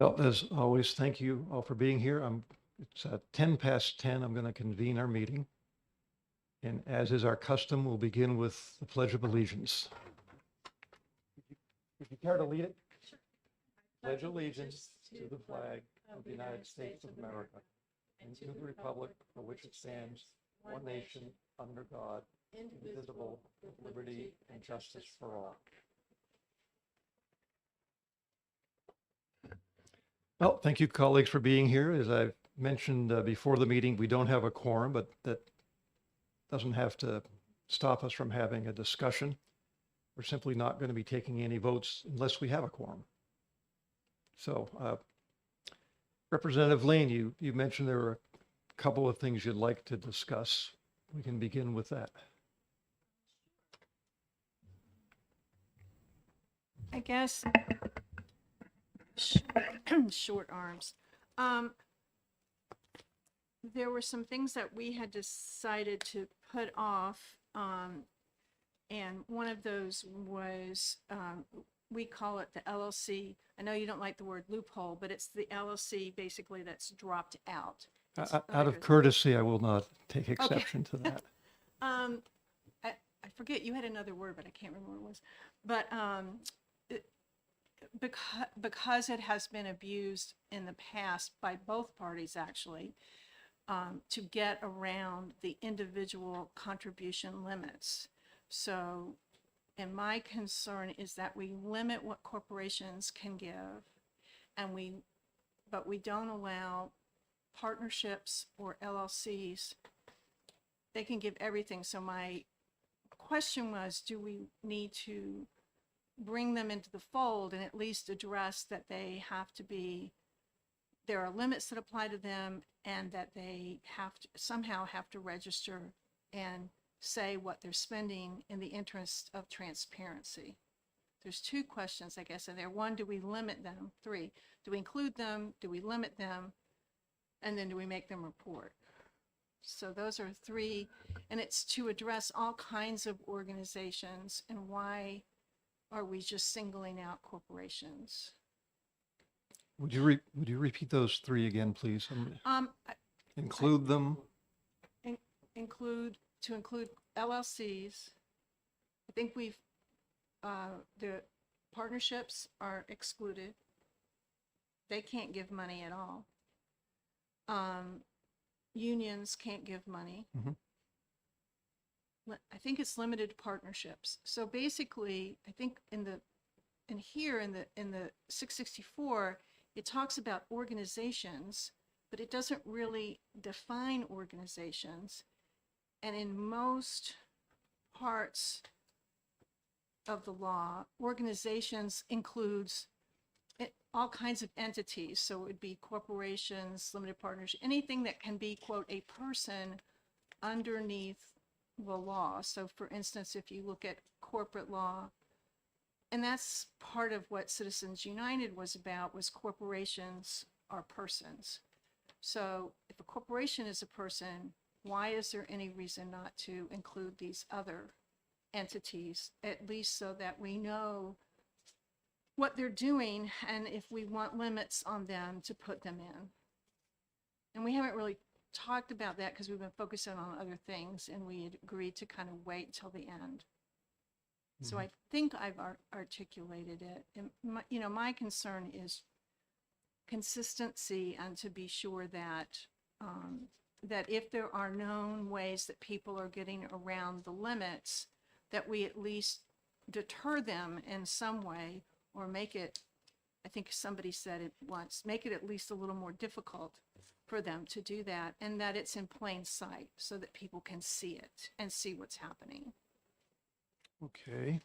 Well, as always, thank you all for being here. It's 10 past 10. I'm going to convene our meeting. And as is our custom, we'll begin with the Pledge of Allegiance. Would you care to lead it? Pledge allegiance to the flag of the United States of America and to the republic for which it stands, one nation, under God, indivisible, with liberty and justice for all. Well, thank you, colleagues, for being here. As I've mentioned before the meeting, we don't have a quorum, but that doesn't have to stop us from having a discussion. We're simply not going to be taking any votes unless we have a quorum. So Representative Lane, you mentioned there were a couple of things you'd like to discuss. We can begin with that. I guess short arms. There were some things that we had decided to put off, and one of those was we call it the LLC. I know you don't like the word loophole, but it's the LLC basically that's dropped out. Out of courtesy, I will not take exception to that. I forget, you had another word, but I can't remember what it was. But because it has been abused in the past by both parties, actually, to get around the individual contribution limits. So, and my concern is that we limit what corporations can give, but we don't allow partnerships or LLCs. They can give everything. So my question was, do we need to bring them into the fold and at least address that there are limits that apply to them, and that they somehow have to register and say what they're spending in the interest of transparency? There's two questions, I guess, in there. One, do we limit them? Three, do we include them? Do we limit them? And then do we make them report? So those are three, and it's to address all kinds of organizations. And why are we just singling out corporations? Would you repeat those three again, please? Include them. Include LLCs. I think the partnerships are excluded. They can't give money at all. Unions can't give money. Mhm. I think it's limited partnerships. So basically, I think in the 664, it talks about organizations, but it doesn't really define organizations. And in most parts of the law, organizations includes all kinds of entities. So it would be corporations, limited partnerships, anything that can be, quote, a person underneath the law. So for instance, if you look at corporate law, and that's part of what Citizens United was about, was corporations are persons. So if a corporation is a person, why is there any reason not to include these other entities, at least so that we know what they're doing, and if we want limits on them, to put them in? And we haven't really talked about that because we've been focusing on other things, and we had agreed to kind of wait until the end. So I think I've articulated it. And my concern is consistency, and to be sure that that if there are known ways that people are getting around the limits, that we at least deter them in some way, or make it, I think somebody said it once, make it at least a little more difficult for them to do that, and that it's in plain sight so that people can see it and see what's happening. Okay.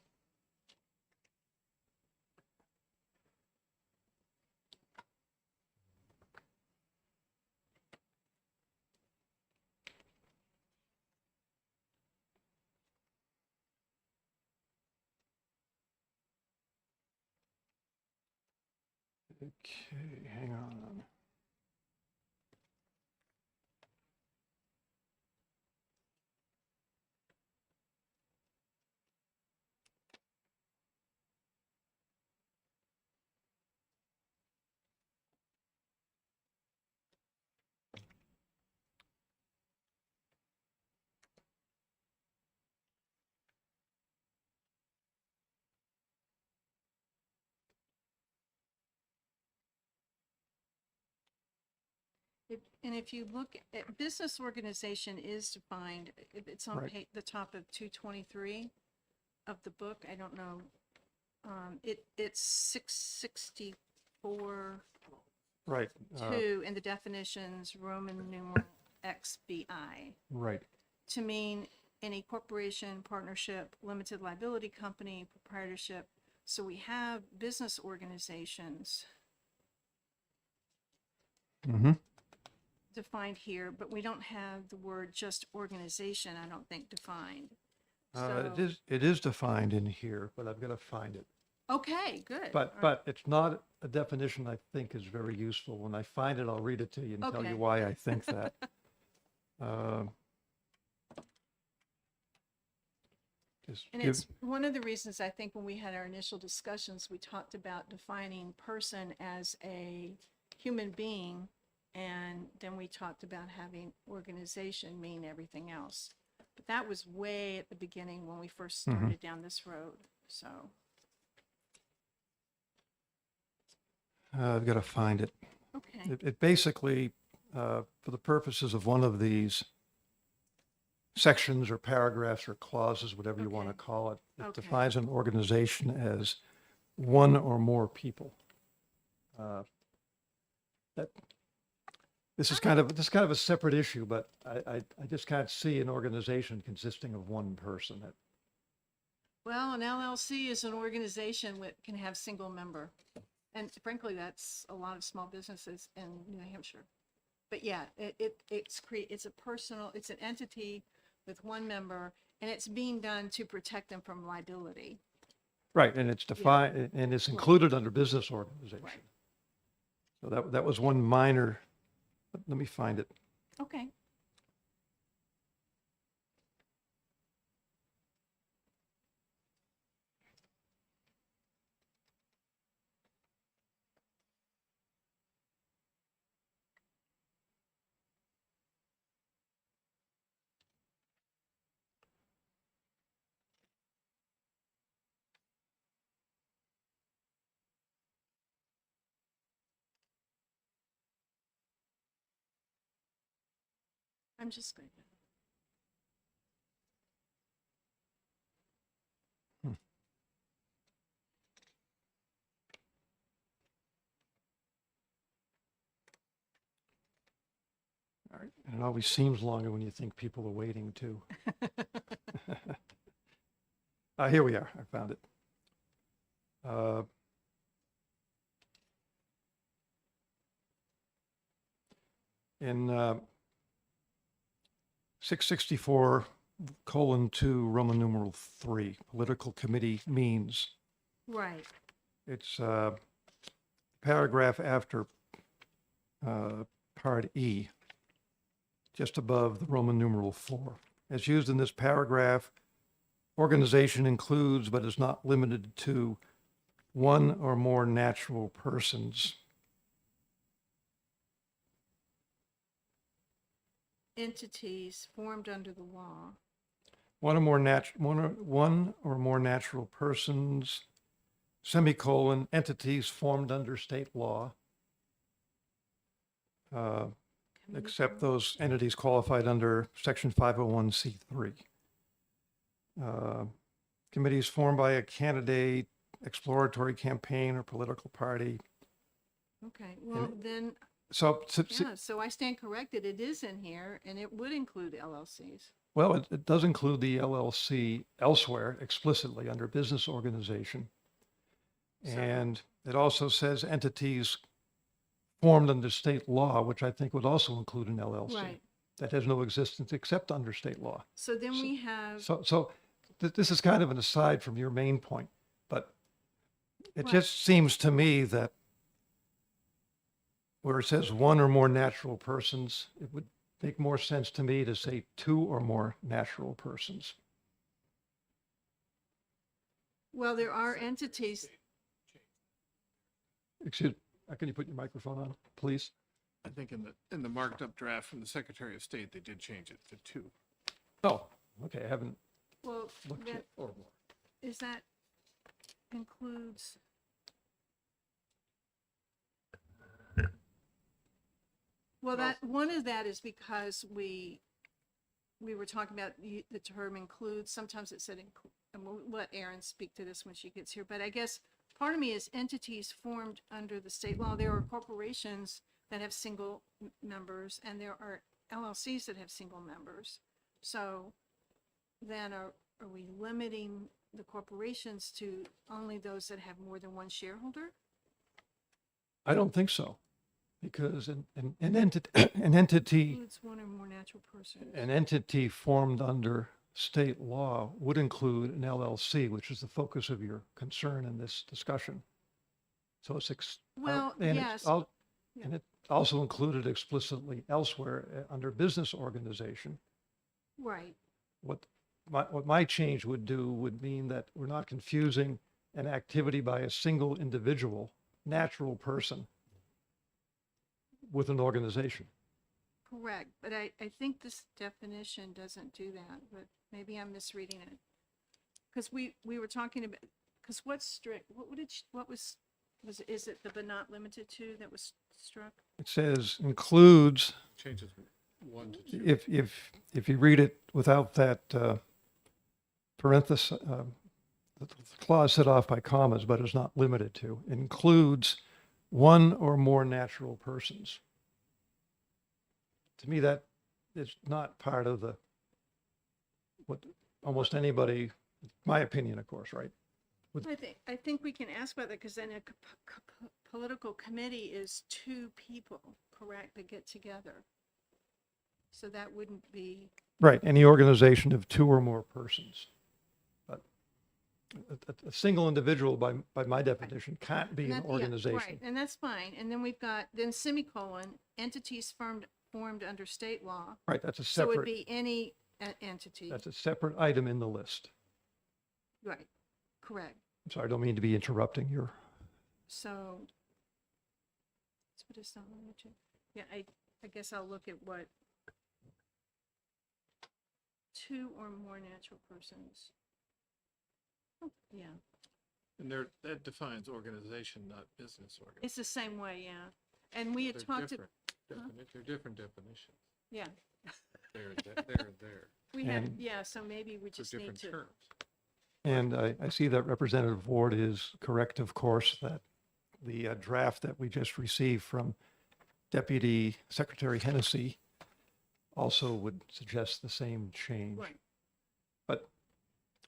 Okay, hang on. And if you look at business organization is defined, it's on Right. the top of 223 of the book. I don't know. It's 664 Right. 2 in the definitions, Roman numeral XVI, Right. to mean any corporation, partnership, limited liability company, proprietorship. So we have business organizations Mm-hmm. defined here, but we don't have the word just organization, I don't think, defined. It is defined in here, but I've got to find it. Okay, good. But, All right. but it's not a definition I think is very useful. When I find it, I'll read it to you and tell Okay. you why I think that. Um, just And give- it's one of the reasons I think when we had our initial discussions, we talked about defining person as a human being. And then we talked about having organization mean everything else. But that was way at the beginning when we first started down this road. So, I've got to find it. okay. It basically, for the purposes of one of these sections or paragraphs or clauses, whatever you want to Okay. call it, it Okay. defines an organization as one or more people. That this is kind of a separate issue, but I just can't see an organization consisting of one person. Well, an LLC is an organization that can have single member. And frankly, that's a lot of small businesses in New Hampshire. But yeah, it's an entity with one member, and it's being done to protect them from liability. Right, and it's defined, and it's included under business organization. Right. So that was one minor, let me find it. Okay. I'm just going to. All right, and it always seems longer when you think people are waiting too. Here we are, I found it. In 664:2, Roman numeral 3, political committee means. Right. It's paragraph after part E, just above the Roman numeral 4. As used in this paragraph, organization includes but is not limited to one or more natural persons. Entities formed under the law. One or more natural persons, semicolon, entities formed under state law, except those entities qualified under section 501c3. Committees formed by a candidate, exploratory campaign, or political party. Okay, well, then, So, yeah, so I stand corrected. It is in here, and it would include LLCs. well, it does include the LLC elsewhere explicitly under business organization. So- And it also says entities formed under state law, which I think would also include an LLC. Right. That has no existence except under state law. So then we have, So this is kind of an aside from your main point, but it Right. just seems to me that where it says one or more natural persons, it would make more sense to me to say two or more natural persons. well, there are entities, Excuse, can you put your microphone on, please? I think in the marked up draft from the Secretary of State, they did change it to 2. Oh, okay, I haven't well, looked that, yet. Or more. is that includes, Well, one of that is because we were talking about the term includes, sometimes it said, and we'll let Erin speak to this when she gets here, but I guess part of me is entities formed under the state law. There are corporations that have single members, and there are LLCs that have single members. So then are we limiting the corporations to only those that have more than one shareholder? I don't think so, because an entity Includes one or more natural persons. an entity formed under state law would include an LLC, which is the focus of your concern in this discussion. So Well, and yes. and it also included explicitly elsewhere under business organization. Right. What my change would do would mean that we're not confusing an activity by a single individual, natural person, with an organization. Correct, but I think this definition doesn't do that, but maybe I'm misreading it. Because we were talking about, because what's strict, is it the but not limited to that was struck? It says includes, Changes 1 to 2. if you read it without that parenthesis, the clause set off by commas, but is not limited to, includes one or more natural persons. To me, that is not part of what almost anybody, my opinion, of course, right? I think we can ask about that, because then a political committee is two people, correct, that get together. So that wouldn't be, Right, any organization of two or more persons. But a single individual, by my definition, can't be and an that- yeah, organization. right, and that's fine. And then we've got, then semicolon, entities formed under state law. Right, that's a So it would separate, be any entity. that's a separate item in the list. Right, correct. I'm sorry, I don't mean to be interrupting your, So, that's what it's not limited to. Yeah, I guess I'll look at what two or more natural persons. Oh, yeah, And that defines organization, not business organization. it's the same way, yeah. And we had talked, They're different definitions. yeah, There. we had, And- yeah, so maybe we For just need different to. terms. and I see that Representative Ward is correct, of course, that the draft that we just received from Deputy Secretary Hennessy also would suggest the same change. Right, But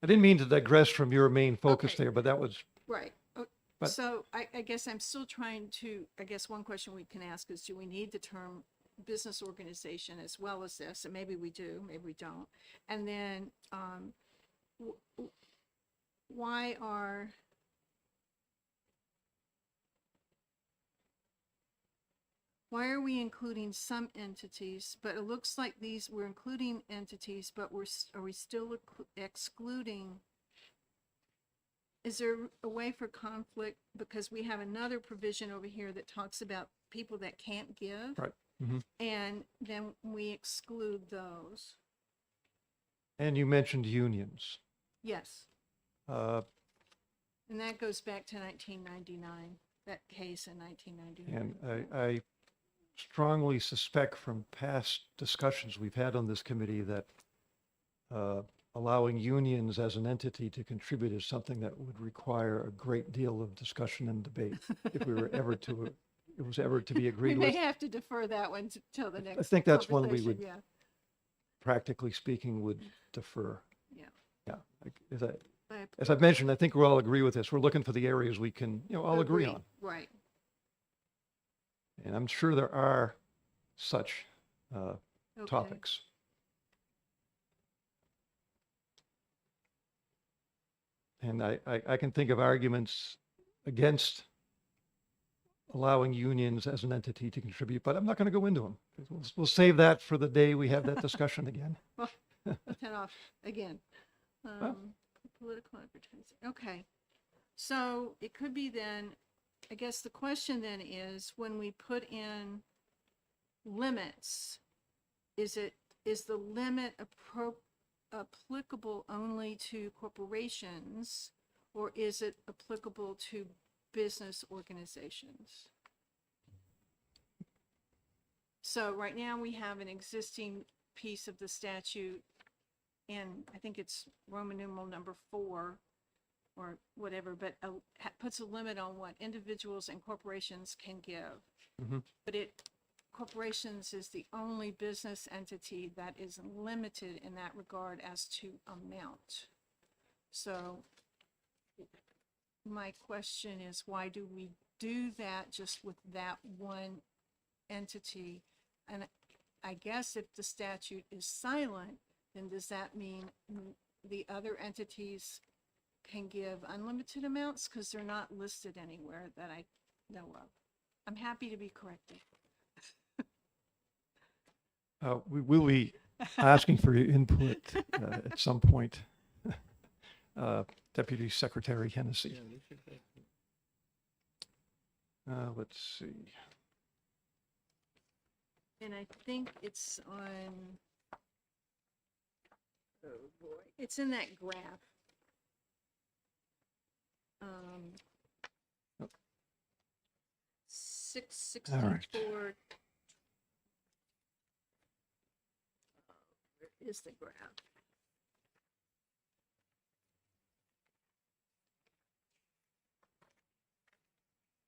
I didn't mean to digress from your main focus Okay. there, but that was, right. But- So I guess I'm still trying to, I guess one question we can ask is, do we need the term business organization as well as this? And maybe we do, maybe we don't. And then, why are we including some entities, but it looks like we're including entities, but are we still excluding? Is there a way for conflict? Because we have another provision over here that talks about people that can't give. Right. Mhm. And then we exclude those. and you mentioned unions. Yes. Uh, And that goes back to 1999, that case in 1999. And I strongly suspect from past discussions we've had on this committee that allowing unions as an entity to contribute is something that would require a great deal of discussion and debate if we were ever to, it was ever to be We agreed may with. have to defer that one till the next. think that's one we conversation, would- Yeah, Practically speaking, would defer. yeah. Yeah. I As I've mentioned, I think we all agree with this. We're looking for the areas we can, all agree on. Right. And I'm sure there are such Okay. topics. And I can think of arguments against allowing unions as an entity to contribute, but I'm not going to go into them. We'll save that for the day we have that discussion again. Put that off again. Political advertising. Okay. So it could be then, I guess the question then is, when we put in limits, is the limit applicable only to corporations, or is it applicable to business organizations? So right now we have an existing piece of the statute, and I think it's Roman numeral number 4 or whatever, but puts a limit on what individuals and corporations can give. Mhm. But corporations is the only business entity that is limited in that regard as to amount. So my question is, why do we do that just with that one entity? And I guess if the statute is silent, then does that mean the other entities can give unlimited amounts? Because they're not listed anywhere that I know of. I'm happy to be corrected. We will be asking for your input at some point. Deputy Secretary Hennessy. Let's see. And I think it's on, oh boy, it's in that graph. Oh. 664. Where is the graph?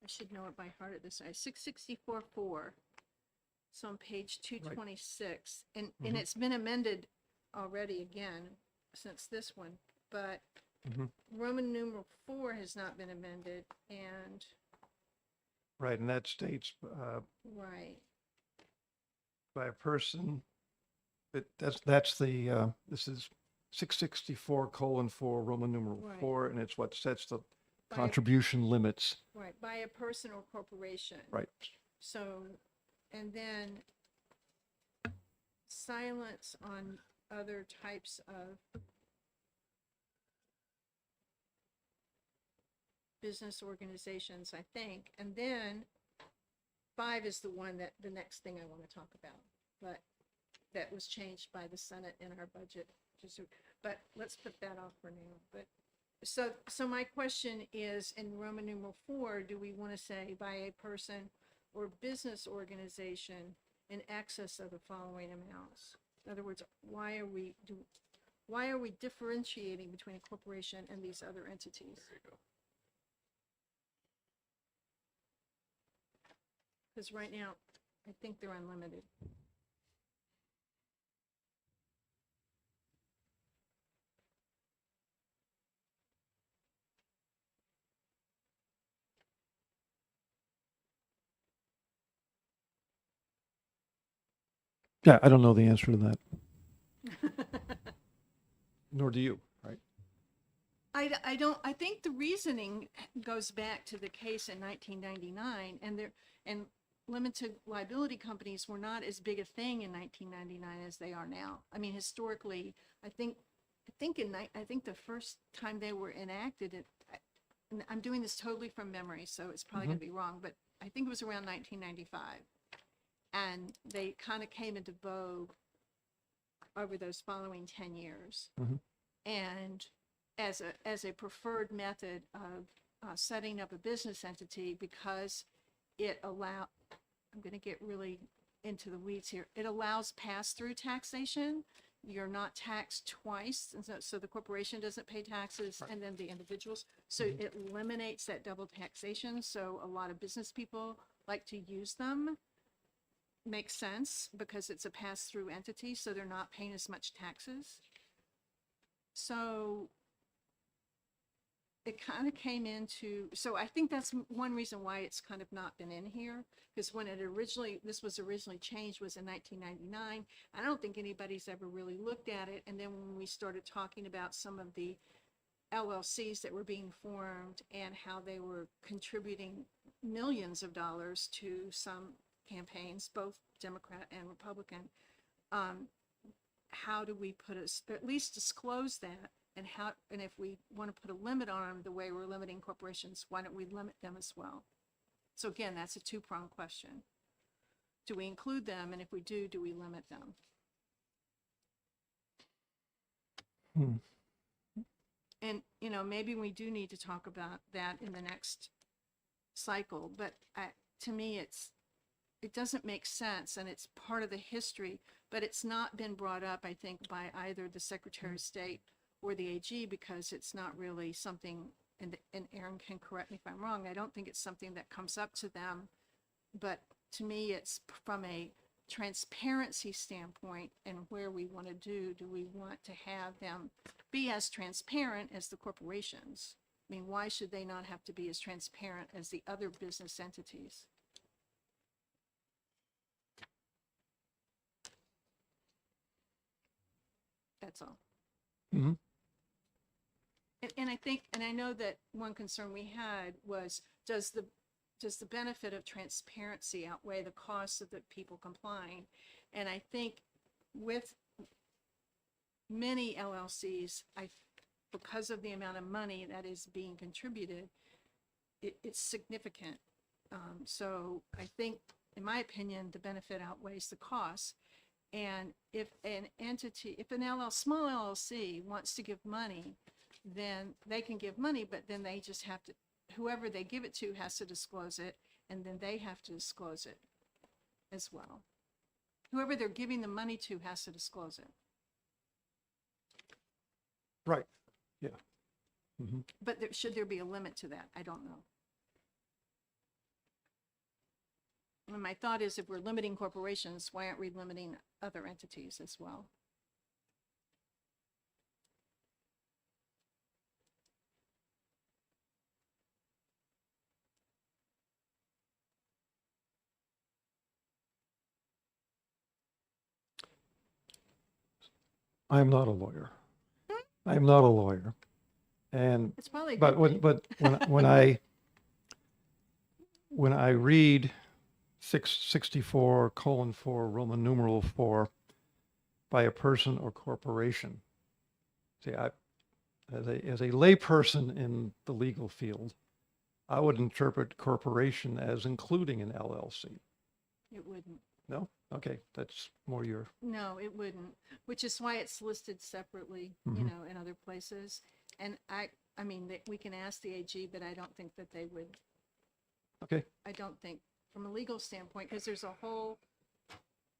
I should know it by heart at this time. 664.4. It's on page 226, and it's been amended already again since this one, but Roman numeral 4 has not been amended, and Right, and that states right, by a person, but that's the, this is 664:4 Roman numeral Right. 4, and it's what sets the By- contribution limits. right, by a person or corporation. Right. So, and then silence on other types of business organizations, I think. And then 5 is the one that, the next thing I want to talk about, but that was changed by the Senate in our budget. But let's put that off for now. But so my question is, in Roman numeral 4, do we want to say by a person or business organization in excess of the following amounts? In other words, why are we differentiating between a corporation and these other entities? There you go. Because right now, I think they're unlimited. Yeah, I don't know the answer to that, nor do you, right? I don't, I think the reasoning goes back to the case in 1999, and limited liability companies were not as big a thing in 1999 as they are now. I mean, historically, I think the first time they were enacted, and I'm doing this totally from memory, so it's probably going to be wrong, but I think it was around 1995. And they kind of came into vogue over those following 10 years. And as a preferred method of setting up a business entity, because it I'm going to get really into the weeds here. It allows pass-through taxation. You're not taxed twice, and so the corporation doesn't pay taxes, and then the individuals. So it eliminates that double taxation. So a lot of business people like to use them. Makes sense because it's a pass-through entity, so they're not paying as much taxes. So it kind of came into, so I think that's one reason why it's kind of not been in here, because when this was originally changed was in 1999. I don't think anybody's ever really looked at it. And then when we started talking about some of the LLCs that were being formed and how they were contributing millions of dollars to some campaigns, both Democrat and Republican, how do we at least disclose that, and if we want to put a limit on them the way we're limiting corporations, why don't we limit them as well? So again, that's a two-pronged question. Do we include them, and if we do we limit them? And maybe we do need to talk about that in the next cycle, but to me it doesn't make sense, and it's part of the history, but it's not been brought up, I think, by either the Secretary of State or the AG, because it's not really something, and Aaron can correct me if I'm wrong, I don't think it's something that comes up to them. But to me, it's from a transparency standpoint and where we want to do we want to have them be as transparent as the corporations? I mean, why should they not have to be as transparent as the other business entities? That's all. Mhm. And I think, and I know that one concern we had was, does the benefit of transparency outweigh the costs of the people complying? And I think with many LLCs, because of the amount of money that is being contributed, it's significant. So I think, in my opinion, the benefit outweighs the cost. And if an entity, if an small LLC wants to give money, then they can give money, but then they just have to, whoever they give it to has to disclose it, and then they have to disclose it as well. Whoever they're giving the money to has to disclose it. Right, yeah. Mhm. But should there be a limit to that? I don't know. And my thought is, if we're limiting corporations, why aren't we limiting other entities as well? I am not a lawyer. I am not a lawyer. And, It's probably a but good when, thing. but when I read 664:4, Roman numeral 4, by a person or corporation, see, as a layperson in the legal field, I would interpret corporation as including an LLC. It wouldn't. No? Okay, that's more your, No, it wouldn't, which is why it's listed separately, Mhm. in other places. And I mean, we can ask the AG, but I don't think that they would, okay, I don't think, from a legal standpoint, because there's a whole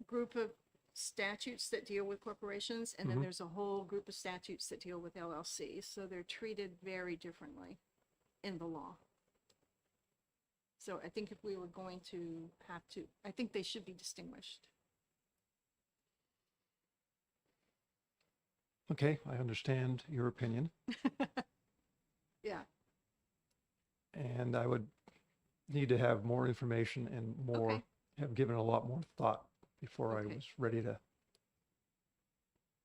group of statutes that deal with corporations, and then Mhm. there's a whole group of statutes that deal with LLCs. So they're treated very differently in the law. So I think if we were going to have to, I think they should be distinguished. okay, I understand your opinion. Yeah, And I would need to have more information and more, Okay. have given a lot more thought before I Okay. was ready to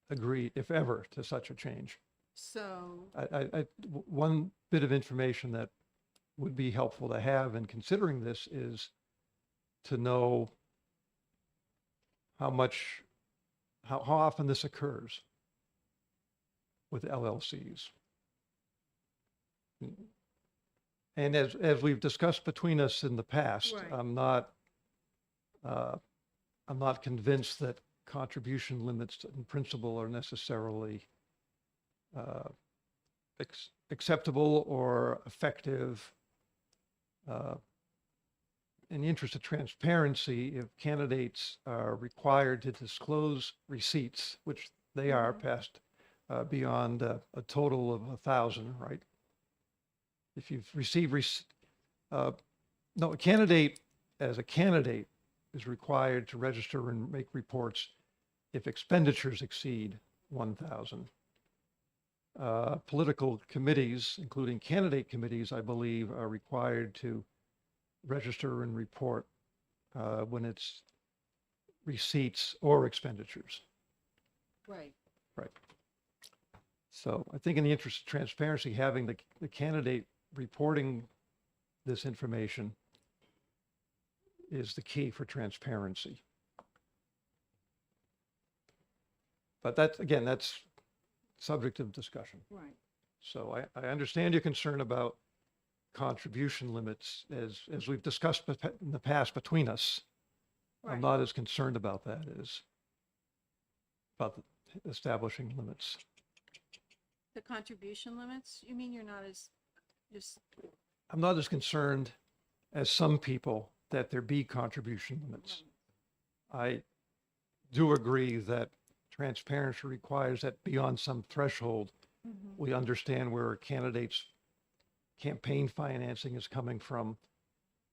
agree, if ever, to such a change. so, One bit of information that would be helpful to have in considering this is to know how often this occurs with LLCs. And as we've discussed between us in the past, Right. I'm not convinced that contribution limits in principle are necessarily acceptable or effective. In the interest of transparency, if candidates are required to disclose receipts, which they are Mhm. past beyond a total of 1,000, right? If you've received, no, a candidate, as a candidate, is required to register and make reports if expenditures exceed 1,000. Political committees, including candidate committees, I believe, are required to register and report when it's receipts or expenditures. right. Right. So I think in the interest of transparency, having the candidate reporting this information is the key for transparency. But that's, again, that's subject of discussion. Right. So I understand your concern about contribution limits as we've discussed in the past between us. Right. I'm not as concerned about that as about establishing limits. The contribution limits, you mean you're not as, just, I'm not as concerned as some people that there be contribution limits. I do agree that transparency requires that beyond some threshold, Mhm. we understand where a candidate's campaign financing is coming from.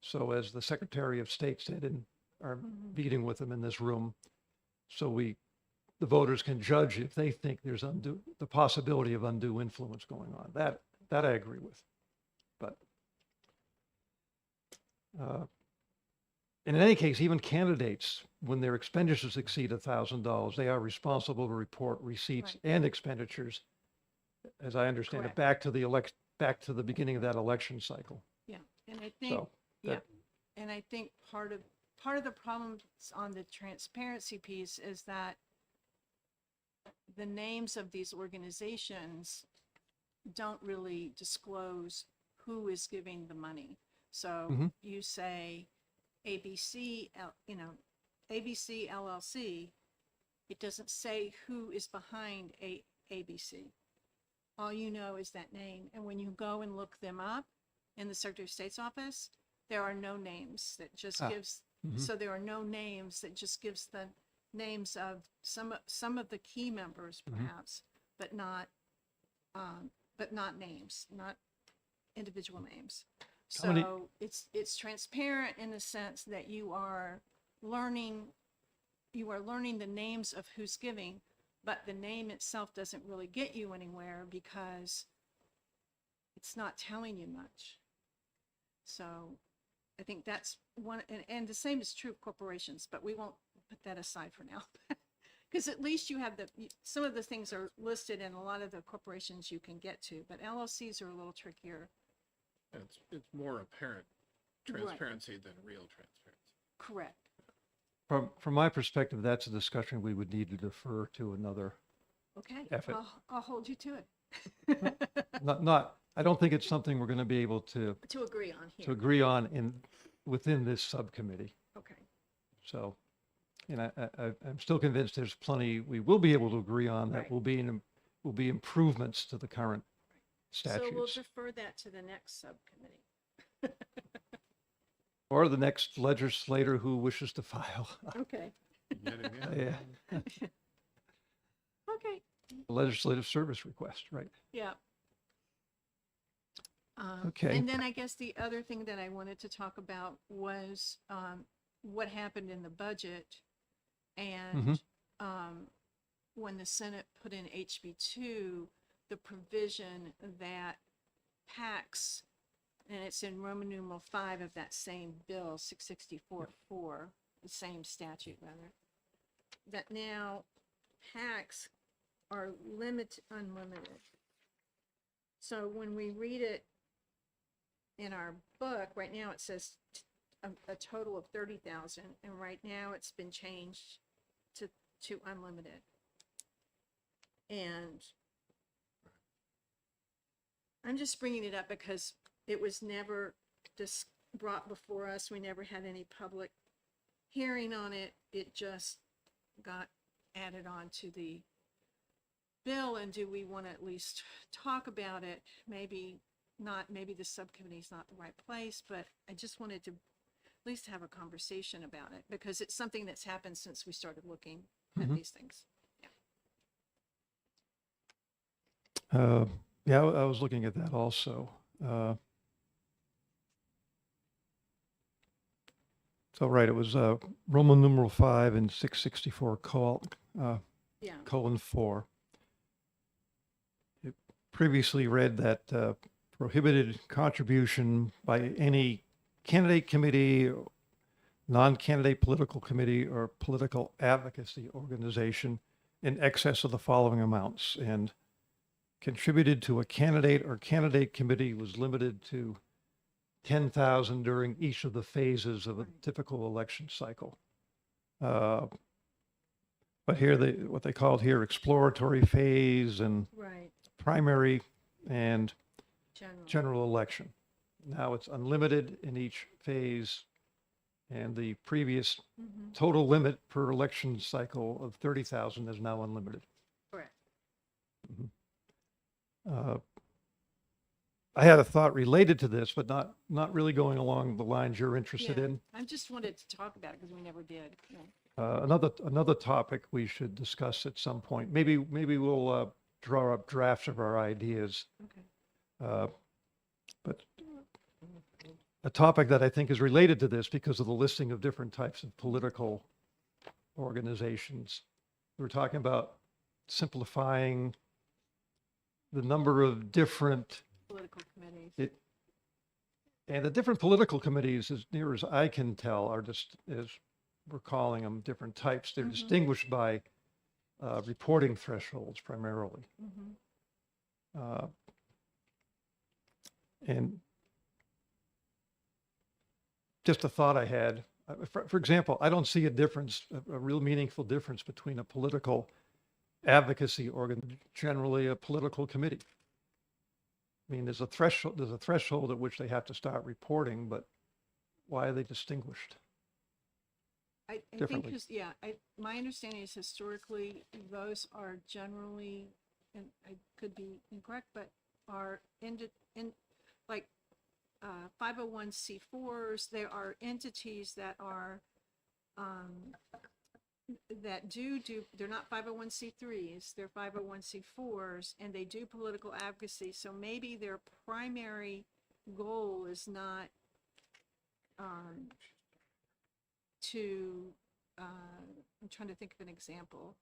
So as the Secretary of State said in our Mhm. meeting with him in this room, so the voters can judge if they think there's the possibility of undue influence going on. That I agree with. But and in any case, even candidates, when their expenditures exceed $1,000, they are responsible to report receipts Right. and expenditures, as I understand it, Correct. back to the beginning of that election cycle. Yeah, and I think, So yeah, that, and I think part of the problems on the transparency piece is that the names of these organizations don't really disclose who is giving the money. So Mhm. you say ABC, ABC LLC, it doesn't say who is behind ABC. All you know is that name. And when you go and look them up in the Secretary of State's office, there are no names that just gives, mhm. so there are no names that just gives the names of some of the key members perhaps, but not names, not individual names. How many- So it's transparent in the sense that you are learning the names of who's giving, but the name itself doesn't really get you anywhere because it's not telling you much. So I think that's one, and the same is true of corporations, but we won't put that aside for now. Because at least you have some of the things are listed in a lot of the corporations you can get to, but LLCs are a little trickier. It's more apparent Right. transparency than real transparency. Correct. From my perspective, that's a discussion we would need to defer to another Okay. effort. I'll hold you to it. I don't think it's something we're going to be able to To agree on here. agree on within this subcommittee. Okay. So, and I'm still convinced there's plenty we will be able to agree on that Right. will be improvements to the current So we'll statutes defer that to the next subcommittee. or the next legislator who wishes to file Okay. Yet again. a Okay. legislative service request, right? Yeah. Okay. And then I guess the other thing that I wanted to talk about was what happened in the budget and when the Senate put in HB2, the provision that PACs, and it's in Roman numeral 5 of that same bill, 664-4, the same statute rather, that now PACs are unlimited. So when we read it in our book, right now it says a total of 30,000, and right now it's been changed to unlimited. And I'm just bringing it up because it was never just brought before us. We never had any public hearing on it. It just got added on to the bill. And do we want to at least talk about it? Maybe not, maybe the subcommittee is not the right place, but I just wanted to at least have a conversation about it because it's something that's happened since we started looking at these things. Yeah, I was looking at that also. So right, it was Roman numeral 5 and 664 Yeah. colon 4. It previously read that prohibited contribution by any candidate committee, non-candidate political committee, or political advocacy organization in excess of the following amounts, and contributed to a candidate or candidate committee was limited to 10,000 during each of the phases of a typical election cycle. But here, what they called here exploratory phase and Right. primary and General. general election. Now it's unlimited in each phase, and the previous Mhm. total limit per election cycle of 30,000 is now unlimited. Correct. I had a thought related to this, but not really going along the lines you're interested Yeah, in. I just wanted to talk about it because we never did. Yeah. Another topic we should discuss at some point. Maybe we'll draw up drafts of our ideas. Okay. But a topic that I think is related to this because of the listing of different types of political organizations. We're talking about simplifying the number of different, Political committees. and the different political committees, as near as I can tell, are just, as we're calling them, different types. They're Mhm. distinguished by reporting thresholds primarily. Mhm. Uh, And just a thought I had, for example, I don't see a difference, a real meaningful difference between a political advocacy organ, generally a political committee. I mean, there's a threshold at which they have to start reporting, but why are they distinguished? I think, Differently. my understanding is historically, those are generally, and I could be incorrect, but are like 501c4s, there are entities that are, that do, they're not 501c3s, they're 501c4s, and they do political advocacy. So maybe their primary goal is not to, I'm trying to think of an example.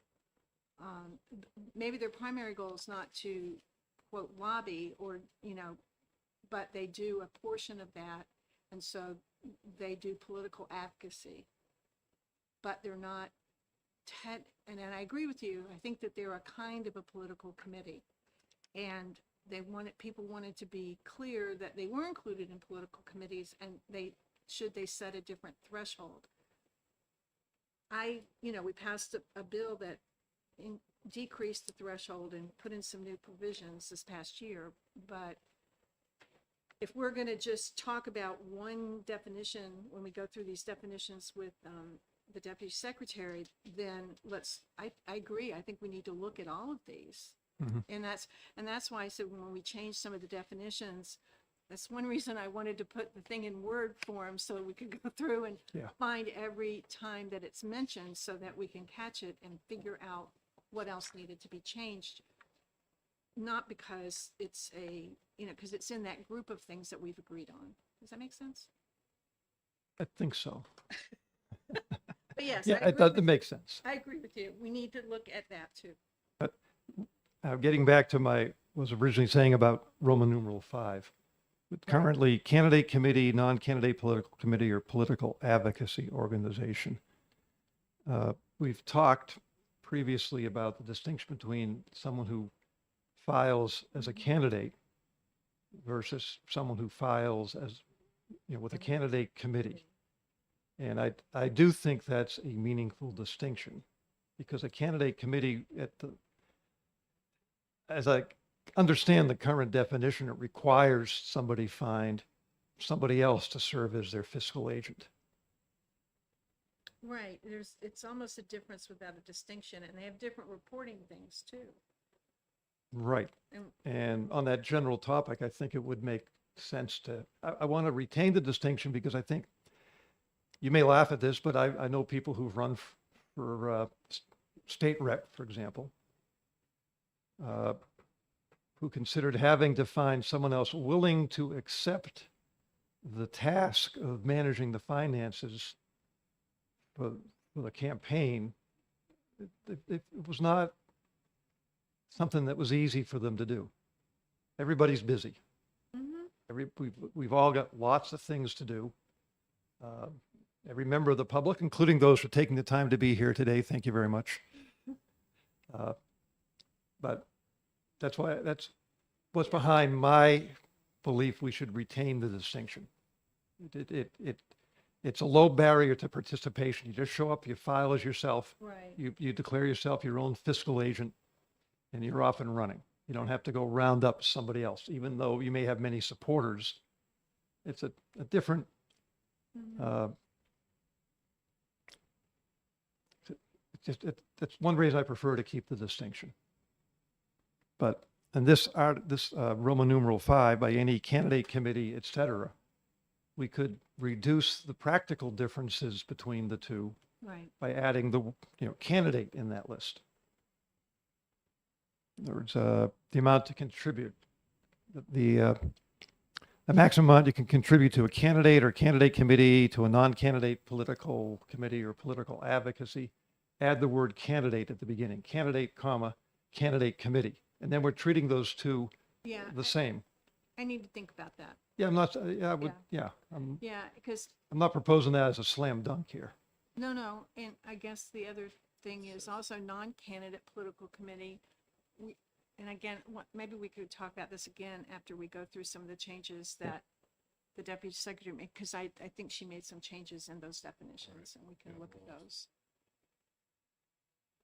Maybe their primary goal is not to, quote, lobby or, but they do a portion of that. And so they do political advocacy. But they're not, and I agree with you, I think that they're a kind of a political committee. And people wanted to be clear that they were included in political committees and should they set a different threshold. We passed a bill that decreased the threshold and put in some new provisions this past year. But if we're going to just talk about one definition when we go through these definitions with the deputy secretary, then I agree. I think we need to look at all of these. Mhm. And that's why I said when we change some of the definitions, that's one reason I wanted to put the thing in Word form so we could go through and Yeah. find every time that it's mentioned so that we can catch it and figure out what else needed to be changed. Not because it's because it's in that group of things that we've agreed on. Does that make sense? I think so. But yes, Yeah, it makes sense. I agree with you. We need to look at that too. Getting back to was originally saying about Roman numeral 5. But currently, candidate committee, non-candidate political committee, or political advocacy organization. We've talked previously about the distinction between someone who files as a candidate versus someone who files as, with a candidate committee. And I do think that's a meaningful distinction because a candidate committee as I understand the current definition, it requires somebody find somebody else to serve as their fiscal agent. Right. It's almost a difference without a distinction, and they have different reporting things too. Right. And on that general topic, I think it would make sense I want to retain the distinction because I think you may laugh at this, but I know people who've run for state rep, for example, who considered having to find someone else willing to accept the task of managing the finances for the campaign. It was not something that was easy for them to do. Everybody's busy. Mm-hmm. We've all got lots of things to do. Every member of the public, including those for taking the time to be here today, thank you very much. But that's what's behind my belief we should retain the distinction. It's a low barrier to participation. You just show up, you file as yourself, Right. you declare yourself your own fiscal agent, and you're off and running. You don't have to go round up somebody else, even though you may have many supporters. It's a different, Mm-hmm. that's one reason I prefer to keep the distinction. But and this Roman numeral 5, by any candidate committee, et cetera, we could reduce the practical differences between the two Right. by adding the, candidate in that list. In other words, the amount to contribute, the maximum amount you can contribute to a candidate or candidate committee, to a non-candidate political committee or political advocacy, add the word candidate at the beginning, candidate, comma, candidate committee. And then we're treating those two Yeah. the same. I need to think about that. Yeah, I'm not, yeah, I would, yeah, Yeah, because, I'm not proposing that as a slam dunk here. no, and I guess the other thing is also non-candidate political committee. And again, maybe we could talk about this again after we go through some of the changes that the deputy secretary made, because I think she made some changes in those definitions, and we can look at those.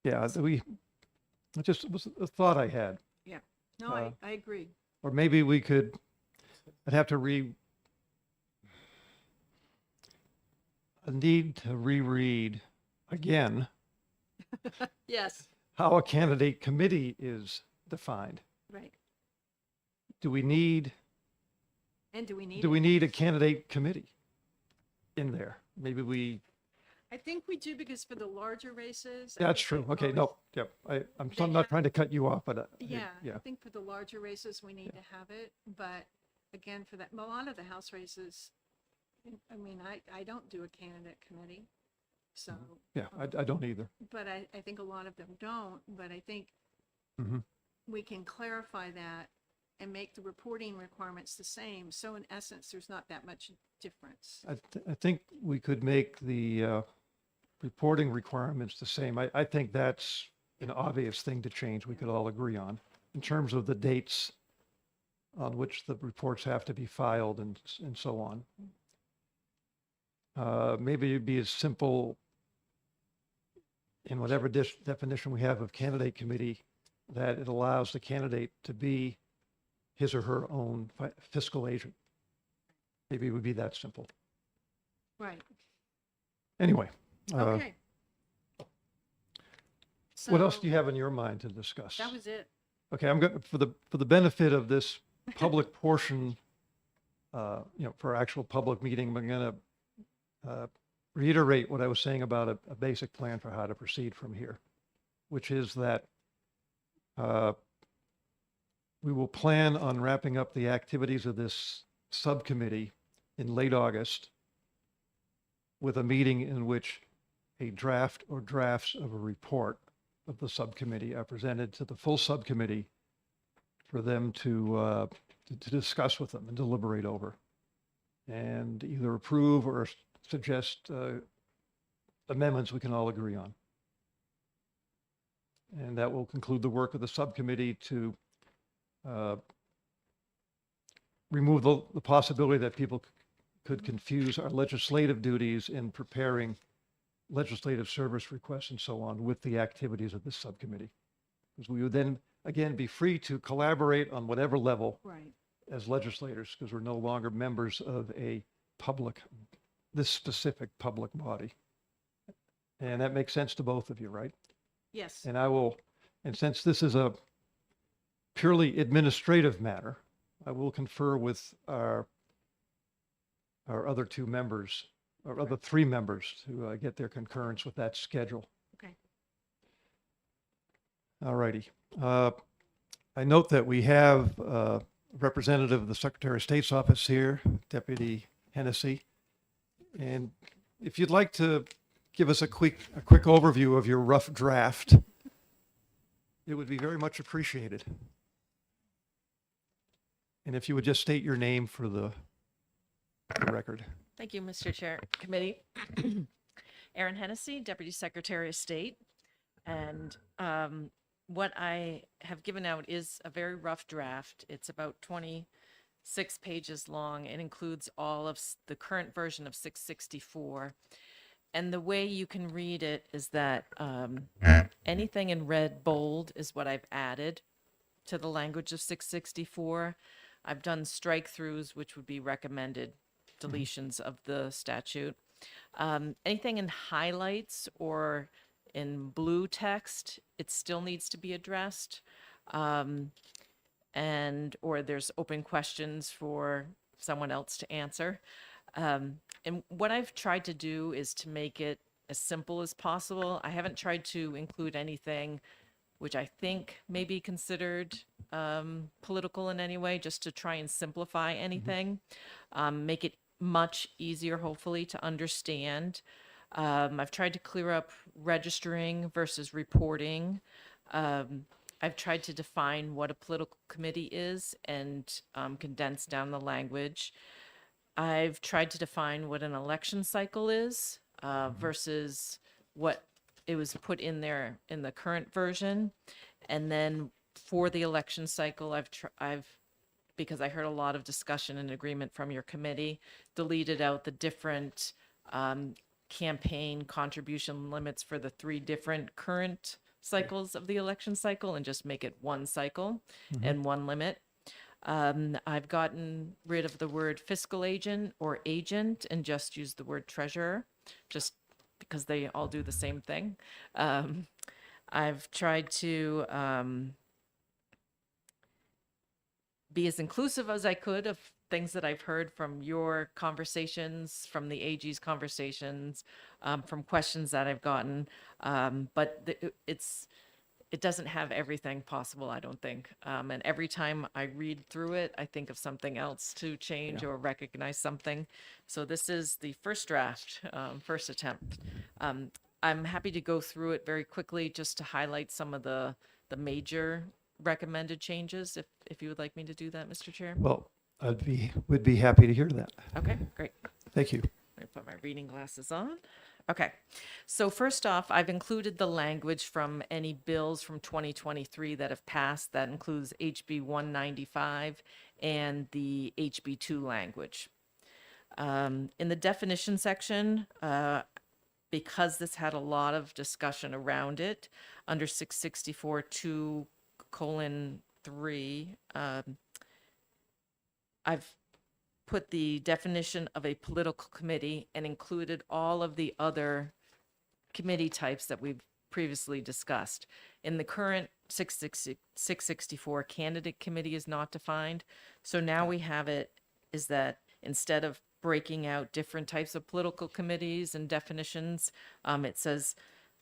Yeah, it just was a thought I had. No, I agree. Or maybe I'd have to I need to reread again Yes. how a candidate committee is defined. Right. Do we need And do we need Do we it? need a candidate committee in there? Maybe I think we do, because for the larger races. that's true. Okay, no, yep. I'm They not have- trying to cut you off, but Yeah, I yeah, think for the larger races, we need to have it, but again, for that, a lot of the House races, I mean, I don't do a candidate committee, so. yeah, I don't either. But I think a lot of them don't, but I think Mhm. we can clarify that and make the reporting requirements the same, so in essence, there's not that much difference. I think we could make the reporting requirements the same. I think that's an obvious thing to change. We could all agree on in terms of the dates on which the reports have to be filed and so on. Maybe it'd be as simple in whatever definition we have of candidate committee, that it allows the candidate to be his or her own fiscal agent. Maybe it would be that simple. Right, Anyway, okay. what else So, do you have in your mind to discuss? That was it. Okay, I'm going, for the benefit of this public portion, for actual public meeting, I'm going to reiterate what I was saying about a basic plan for how to proceed from here, which is that we will plan on wrapping up the activities of this subcommittee in late August with a meeting in which a draft or drafts of a report of the subcommittee are presented to the full subcommittee for them to discuss with them and deliberate over, and either approve or suggest amendments we can all agree on. And that will conclude the work of the subcommittee to remove the possibility that people could confuse our legislative duties in preparing legislative service requests and so on with the activities of this subcommittee. Because we would then, again, be free to collaborate on whatever level Right, as legislators, because we're no longer members of this specific public body. And that makes sense to both of you, right? yes, And since this is a purely administrative matter, I will confer with our other two members, or other three members, to get their concurrence with that schedule. okay. All righty. I note that we have a representative of the Secretary of State's office here, Deputy Hennessy. And if you'd like to give us a quick overview of your rough draft, it would be very much appreciated. And if you would just state your name for the record. Thank you, Mr. Chair, Committee. Erin Hennessy, Deputy Secretary of State. And what I have given out is a very rough draft. It's about 26 pages long. It includes all of the current version of 664. And the way you can read it is that anything in red bold is what I've added to the language of 664. I've done strike-throughs, which would be recommended deletions of the statute. Anything in highlights or in blue text, it still needs to be addressed. and or there's open questions for someone else to answer. And what I've tried to do is to make it as simple as possible. I haven't tried to include anything which I think may be considered political in any way, just to try and simplify anything, make it much easier, hopefully, to understand. I've tried to clear up registering versus reporting. I've tried to define what a political committee is and condense down the language. I've tried to define what an election cycle is versus what it was put in there in the current version. And then for the election cycle, I've because I heard a lot of discussion and agreement from your committee, deleted out the different campaign contribution limits for the 3 different current cycles of the election cycle and just make it one cycle and one limit. I've gotten rid of the word fiscal agent or agent and just used the word treasurer, just because they all do the same thing. I've tried to be as inclusive as I could of things that I've heard from your conversations, from the AG's conversations, from questions that I've gotten. But it doesn't have everything possible, I don't think. And every time I read through it, I think of something else to change or recognize something. So this is the first draft, first attempt. I'm happy to go through it very quickly just to highlight some of the major recommended changes, if you would like me to do that, Mr. Chair. Well, would be happy to hear that. Okay, great. Thank you. Let me put my reading glasses on. Okay, so first off, I've included the language from any bills from 2023 that have passed. That includes HB 195 and the HB 2 language. In the definition section, because this had a lot of discussion around it, under 664(2)(3), I've put the definition of a political committee and included all of the other committee types that we've previously discussed. In the current 664, candidate committee is not defined. So now we have it is that instead of breaking out different types of political committees and definitions, it says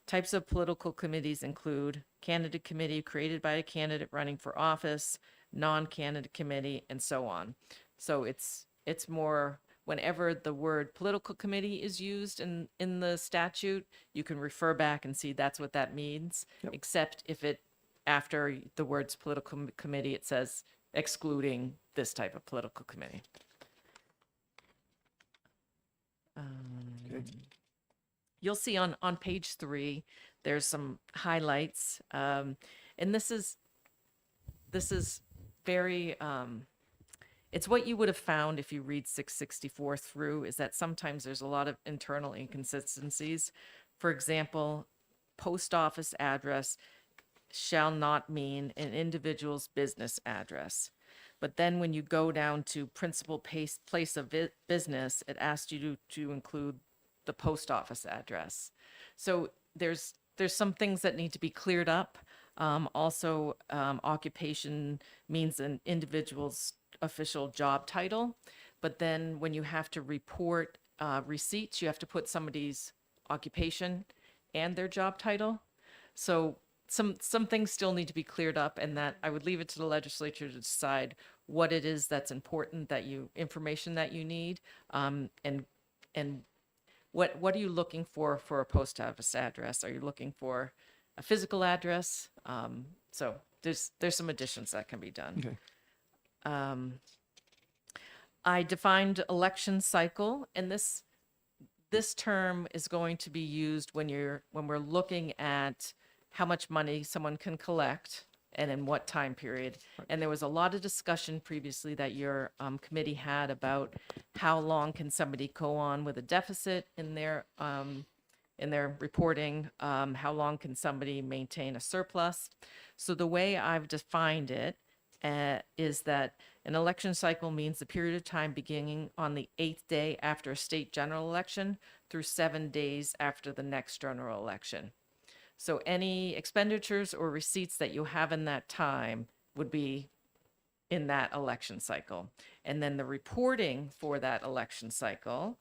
types of political committees include candidate committee created by a candidate running for office, non-candidate committee, and so on. So it's more whenever the word political committee is used in the statute, you can refer back and see that's what that means, except if it, after the words political committee, it says excluding this type of political committee. Okay. You'll see on page 3, there's some highlights. And this is very, it's what you would have found if you read 664 through, is that sometimes there's a lot of internal inconsistencies. For example, post office address shall not mean an individual's business address. But then when you go down to principal place of business, it asks you to include the post office address. So there's some things that need to be cleared up. Also, occupation means an individual's official job title, but then when you have to report receipts, you have to put somebody's occupation and their job title. So some things still need to be cleared up, and that I would leave it to the legislature to decide what it is that's important, information that you need, and what are you looking for a post office address? Are you looking for a physical address? So there's some additions that can be done. Okay. I defined election cycle, and this term is going to be used when we're looking at how much money someone can collect and in what time period. And there was a lot of discussion previously that your committee had about how long can somebody go on with a deficit in their reporting, how long can somebody maintain a surplus. So the way I've defined it is that an election cycle means the period of time beginning on the 8th day after a state general election through 7 days after the next general election. So any expenditures or receipts that you have in that time would be in that election cycle. And then the reporting for that election cycle,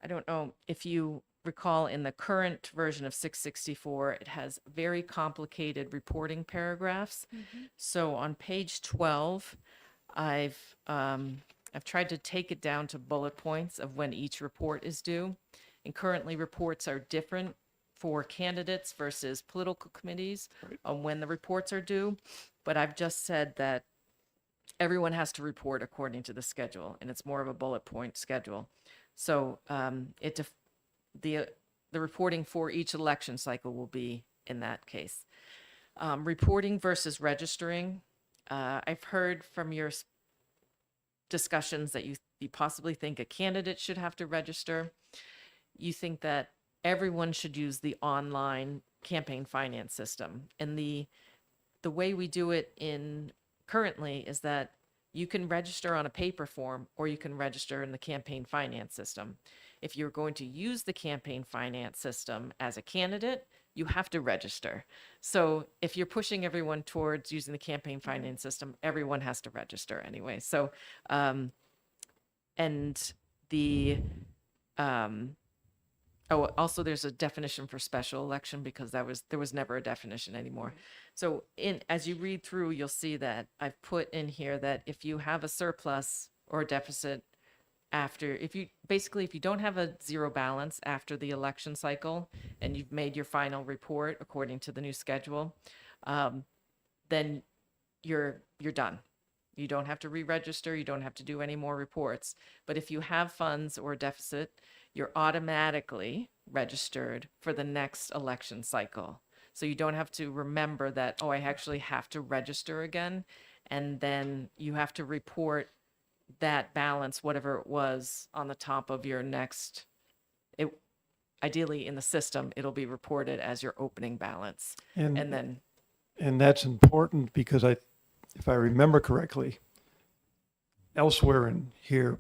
I don't know if you recall, in the current version of 664, it has very complicated reporting paragraphs. So on page 12, I've tried to take it down to bullet points of when each report is due. And currently reports are different for candidates versus political committees on when the reports are due. But I've just said that everyone has to report according to the schedule, and it's more of a bullet point schedule. So the reporting for each election cycle will be in that case. Reporting versus registering. I've heard from your discussions that you possibly think a candidate should have to register. You think that everyone should use the online campaign finance system. And the way we do it currently is that you can register on a paper form or you can register in the campaign finance system. If you're going to use the campaign finance system as a candidate, you have to register. So if you're pushing everyone towards using the campaign finance system, everyone has to register anyway. So, also there's a definition for special election because there was never a definition anymore. So as you read through, you'll see that I've put in here that if you have a surplus or a deficit if you don't have a zero balance after the election cycle and you've made your final report according to the new schedule, then you're done. You don't have to re-register. You don't have to do any more reports. But if you have funds or a deficit, you're automatically registered for the next election cycle. So you don't have to remember that, I actually have to register again. And then you have to report that balance, whatever it was, on the top of your next. Ideally in the system, it'll be reported as your opening balance. And then. And that's important because if I remember correctly, elsewhere in here,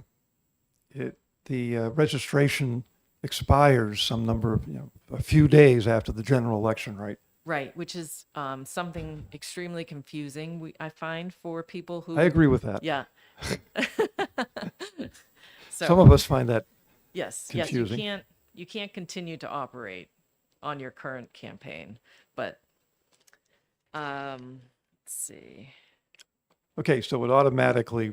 the registration expires some number of, a few days after the general election, right? Right, which is something extremely confusing, I find, for people who. I agree with that. Yeah. Some of us find that Yes, confusing. you can't continue to operate on your current campaign, but let's see. Okay, so it automatically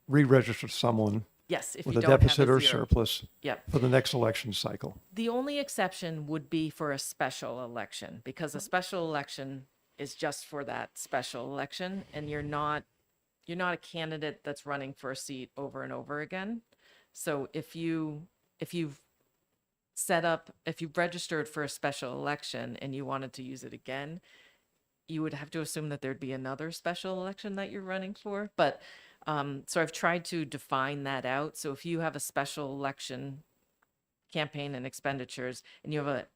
re-registers someone Yes, if with you a don't have deficit or zero. surplus Yep. for the next election cycle. The only exception would be for a special election, because a special election is just for that special election, and you're not a candidate that's running for a seat over and over again. So if you've registered for a special election and you wanted to use it again, you would have to assume that there'd be another special election that you're running for. But so I've tried to define that out. So if you have a special election campaign and expenditures and you have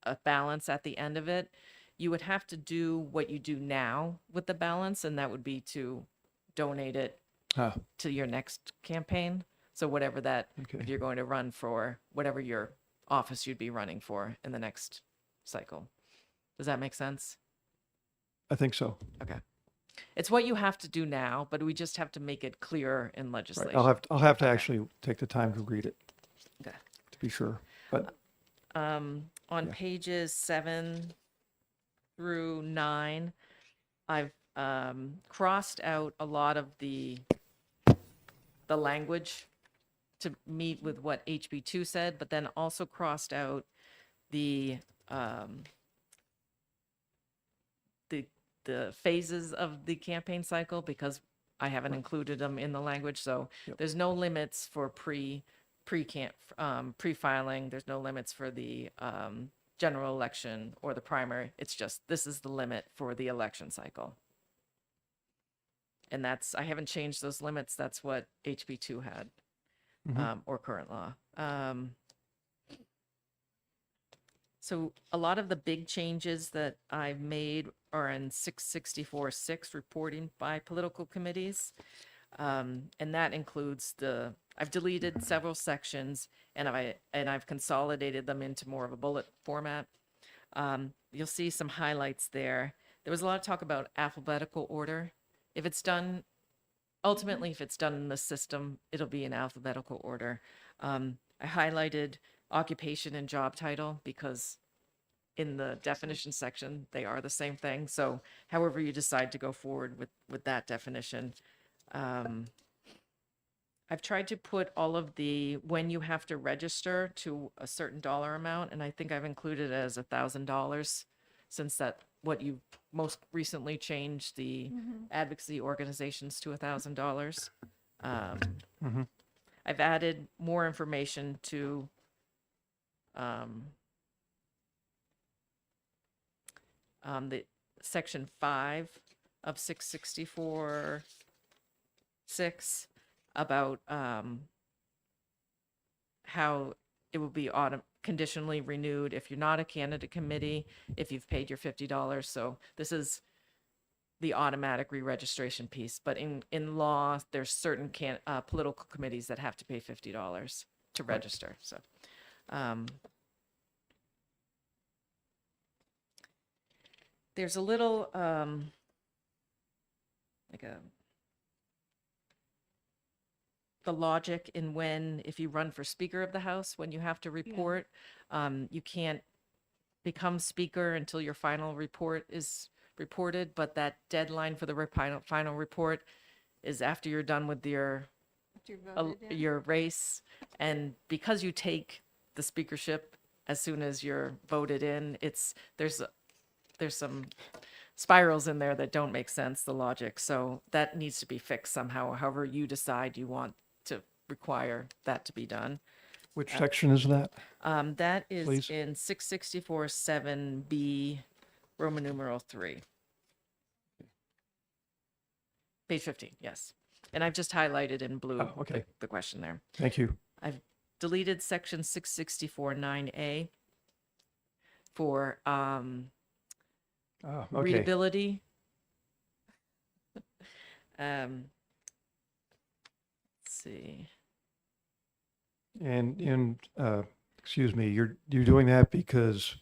a balance at the end of it, you would have to do what you do now with the balance, and that would be to donate it to your next campaign. So whatever that, Okay. if you're going to run for whatever your office you'd be running for in the next cycle. Does that make sense? I think so. Okay. It's what you have to do now, but we just have to make it clear in Right. legislation. I'll have to actually take the time to read it Okay. to be sure. But On pages 7 through 9, I've crossed out a lot of the language to meet with what HB2 said, but then also crossed out the phases of the campaign cycle because I haven't included them in the language. So there's no limits for pre-filing. There's no limits for the general election or the primary. It's just, this is the limit for the election cycle. And I haven't changed those limits. That's what HB2 had, or current law. So a lot of the big changes that I've made are in 664-6, reporting by political committees. And that includes I've deleted several sections and I've consolidated them into more of a bullet format. You'll see some highlights there. there was a lot of talk about alphabetical order. If it's done, ultimately, if it's done in the system, it'll be in alphabetical order. I highlighted occupation and job title because in the definition section, they are the same thing. So however you decide to go forward with that definition. I've tried to put all of the, when you have to register to a certain dollar amount, and I think I've included it as $1,000 since that, what you most recently changed the advocacy organizations to $1,000. Mhm. I've added more information to the section 5 of 664-6 about how it will be conditionally renewed if you're not a candidate committee, if you've paid your $50. So this is the automatic re-registration piece. But in law, there's certain political committees that have to pay $50 to register. So there's a little like the logic in when, if you run for Speaker of the House, when you have to report, you can't become Speaker until your final report is reported, but that deadline for the final report is after you're done with your After you voted in. your race. And because you take the speakership as soon as you're voted in, there's some spirals in there that don't make sense, the logic. So that needs to be fixed somehow, however you decide you want to require that to be done. Which section is that? That is Please. in 664-7B, Roman numeral 3. Page 15, yes. And I've just highlighted in blue Oh, okay. the question there. Thank you. I've deleted section 664-9A for Okay. readability. Let's see. And excuse me, you're doing that because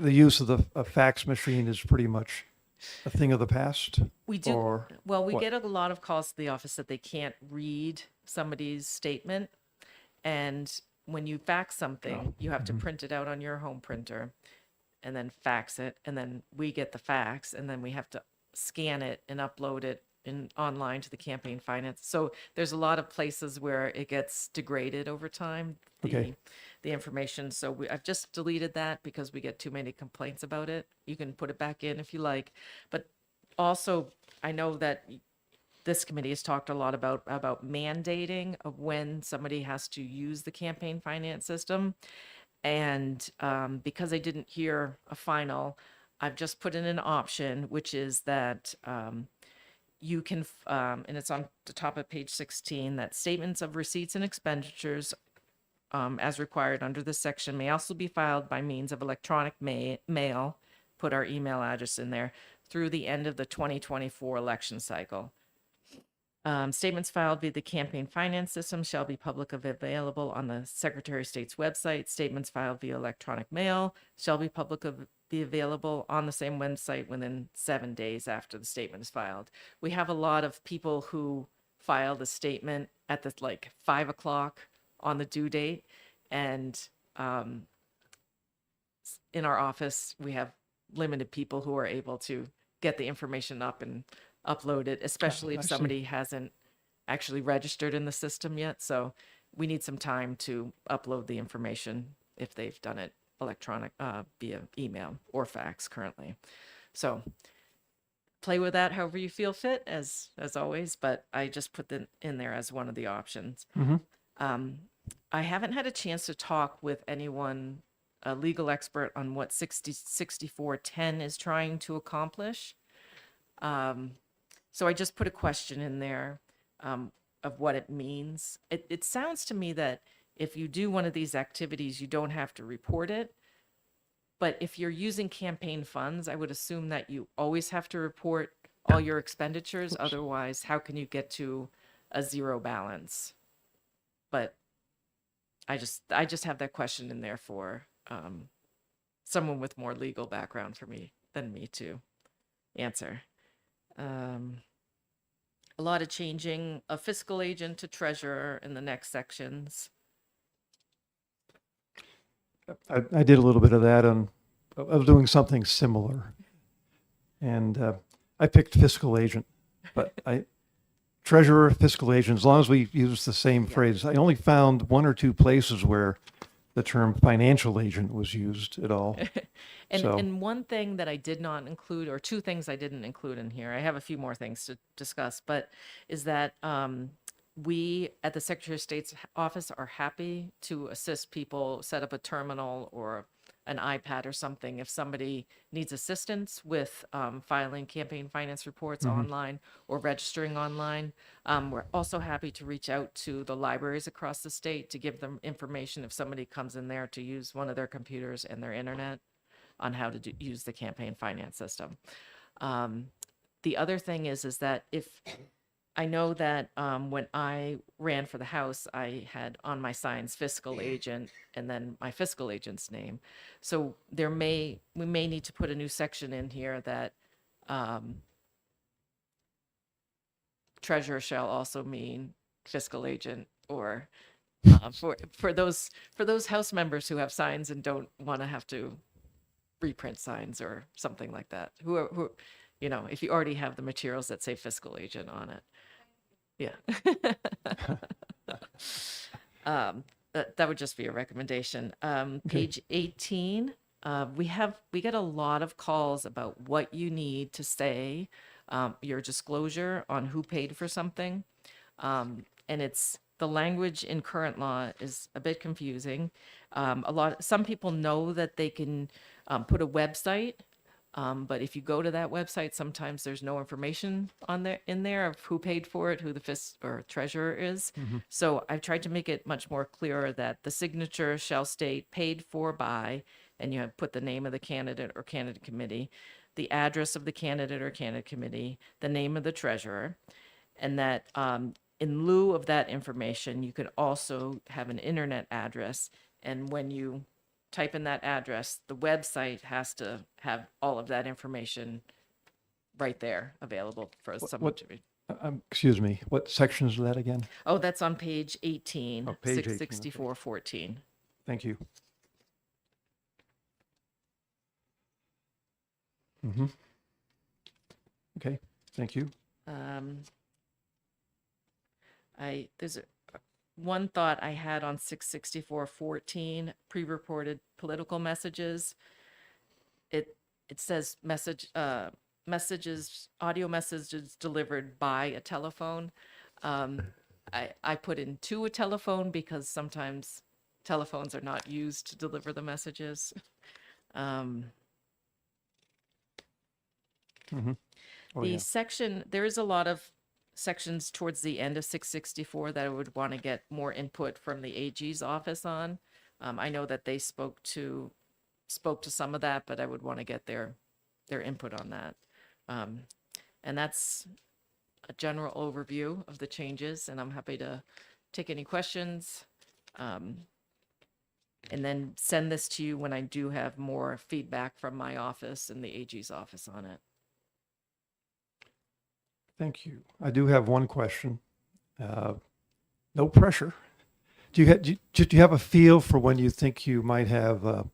the use of a fax machine is pretty much a thing of the past? We do. Or Well, we what? get a lot of calls to the office that they can't read somebody's statement. And when you fax something, you have to print it out on your home printer and then fax it. And then we get the fax and then we have to scan it and upload it online to the campaign finance. So there's a lot of places where it gets degraded over time, Okay. the information. So I've just deleted that because we get too many complaints about it. You can put it back in if you like. But also, I know that this committee has talked a lot about mandating of when somebody has to use the campaign finance system. And because I didn't hear a final, I've just put in an option, which is that you can, and it's on the top of page 16, that statements of receipts and expenditures as required under this section may also be filed by means of electronic mail, put our email address in there, through the end of the 2024 election cycle. Statements filed via the campaign finance system shall be publicly available on the Secretary of State's website. Statements filed via electronic mail shall be publicly available on the same website within 7 days after the statement is filed. We have a lot of people who file the statement at the 5 o'clock on the due date, and in our office we have limited people who are able to get the information up and upload it, especially I if see. somebody hasn't actually registered in the system yet. So we need some time to upload the information if they've done it electronic via email or fax currently. So play with that however you feel fit, as always, but I just put them in there as one of the options. I haven't had a chance to talk with anyone, a legal expert, on what 6410 is trying to accomplish. So I just put a question in there of what it means. It sounds to me that if you do one of these activities, you don't have to report it. But if you're using campaign funds, I would assume that you always have to report all your expenditures. Otherwise, how can you get to a zero balance? But I just have that question in there for someone with more legal background for me than me to answer. A lot of changing of fiscal agent to treasurer in the next sections. I did a little bit of that of doing something similar. And I picked fiscal agent, but treasurer, fiscal agent, as long as we use the same phrase. I only found one or two places where the term financial agent was used at all. So- And one thing that I did not include, or two things I didn't include in here, I have a few more things to discuss, but is that we at the Secretary of State's office are happy to assist people set up a terminal or an iPad or something if somebody needs assistance with filing campaign finance reports online or registering online. We're also happy to reach out to the libraries across the state to give them information if somebody comes in there to use one of their computers and their internet on how to use the campaign finance system. The other thing is that if I know that when I ran for the House, I had on my signs fiscal agent and then my fiscal agent's name. So we may need to put a new section in here that treasurer shall also mean fiscal agent, or for those House members who have signs and don't want to have to reprint signs or something like that. Who if you already have the materials that say fiscal agent on it. Yeah. That would just be a recommendation. Page 18, we get a lot of calls about what you need to say, your disclosure on who paid for something. And it's the language in current law is a bit confusing. Some people know that they can put a website. But if you go to that website, sometimes there's no information in there of who paid for it, who the FIS or treasurer is. So I've tried to make it much more clear that the signature shall state paid for by, and you have put the name of the candidate or candidate committee, the address of the candidate or candidate committee, the name of the treasurer, and that in lieu of that information, you could also have an internet address. And when you type in that address, the website has to have all of that information right there available for someone to read. Excuse me, what section is that again? Oh, that's on page 18, Oh, page 18, okay. 664-14. Thank you. Okay, thank you. There's one thought I had on 664-14, pre-reported political messages. It says audio messages delivered by a telephone. I put in to a telephone because sometimes telephones are not used to deliver the messages. Oh, yeah. There is a lot of sections towards the end of 664 that I would want to get more input from the AG's office on. I know that they spoke to some of that, but I would want to get their input on that. And that's a general overview of the changes, and I'm happy to take any questions. And then send this to you when I do have more feedback from my office and the AG's office on it. Thank you. I do have one question. No pressure. Do you have a feel for when you think you might have a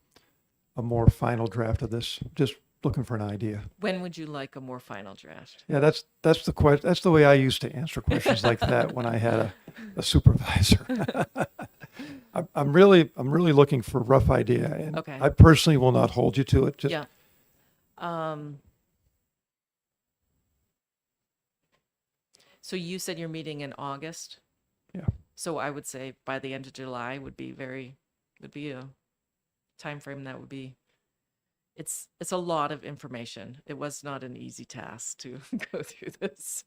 more final draft of this? Just looking for an idea. When would you like a more final draft? Yeah, that's the question. That's the way I used to answer questions like that when I had a supervisor. I'm really looking for a rough idea, and Okay. I personally will not hold you to it. Just, Yeah. So you said you're meeting in August? Yeah. So I would say by the end of July would be a time frame that would be, it's a lot of information. It was not an easy task to go through this.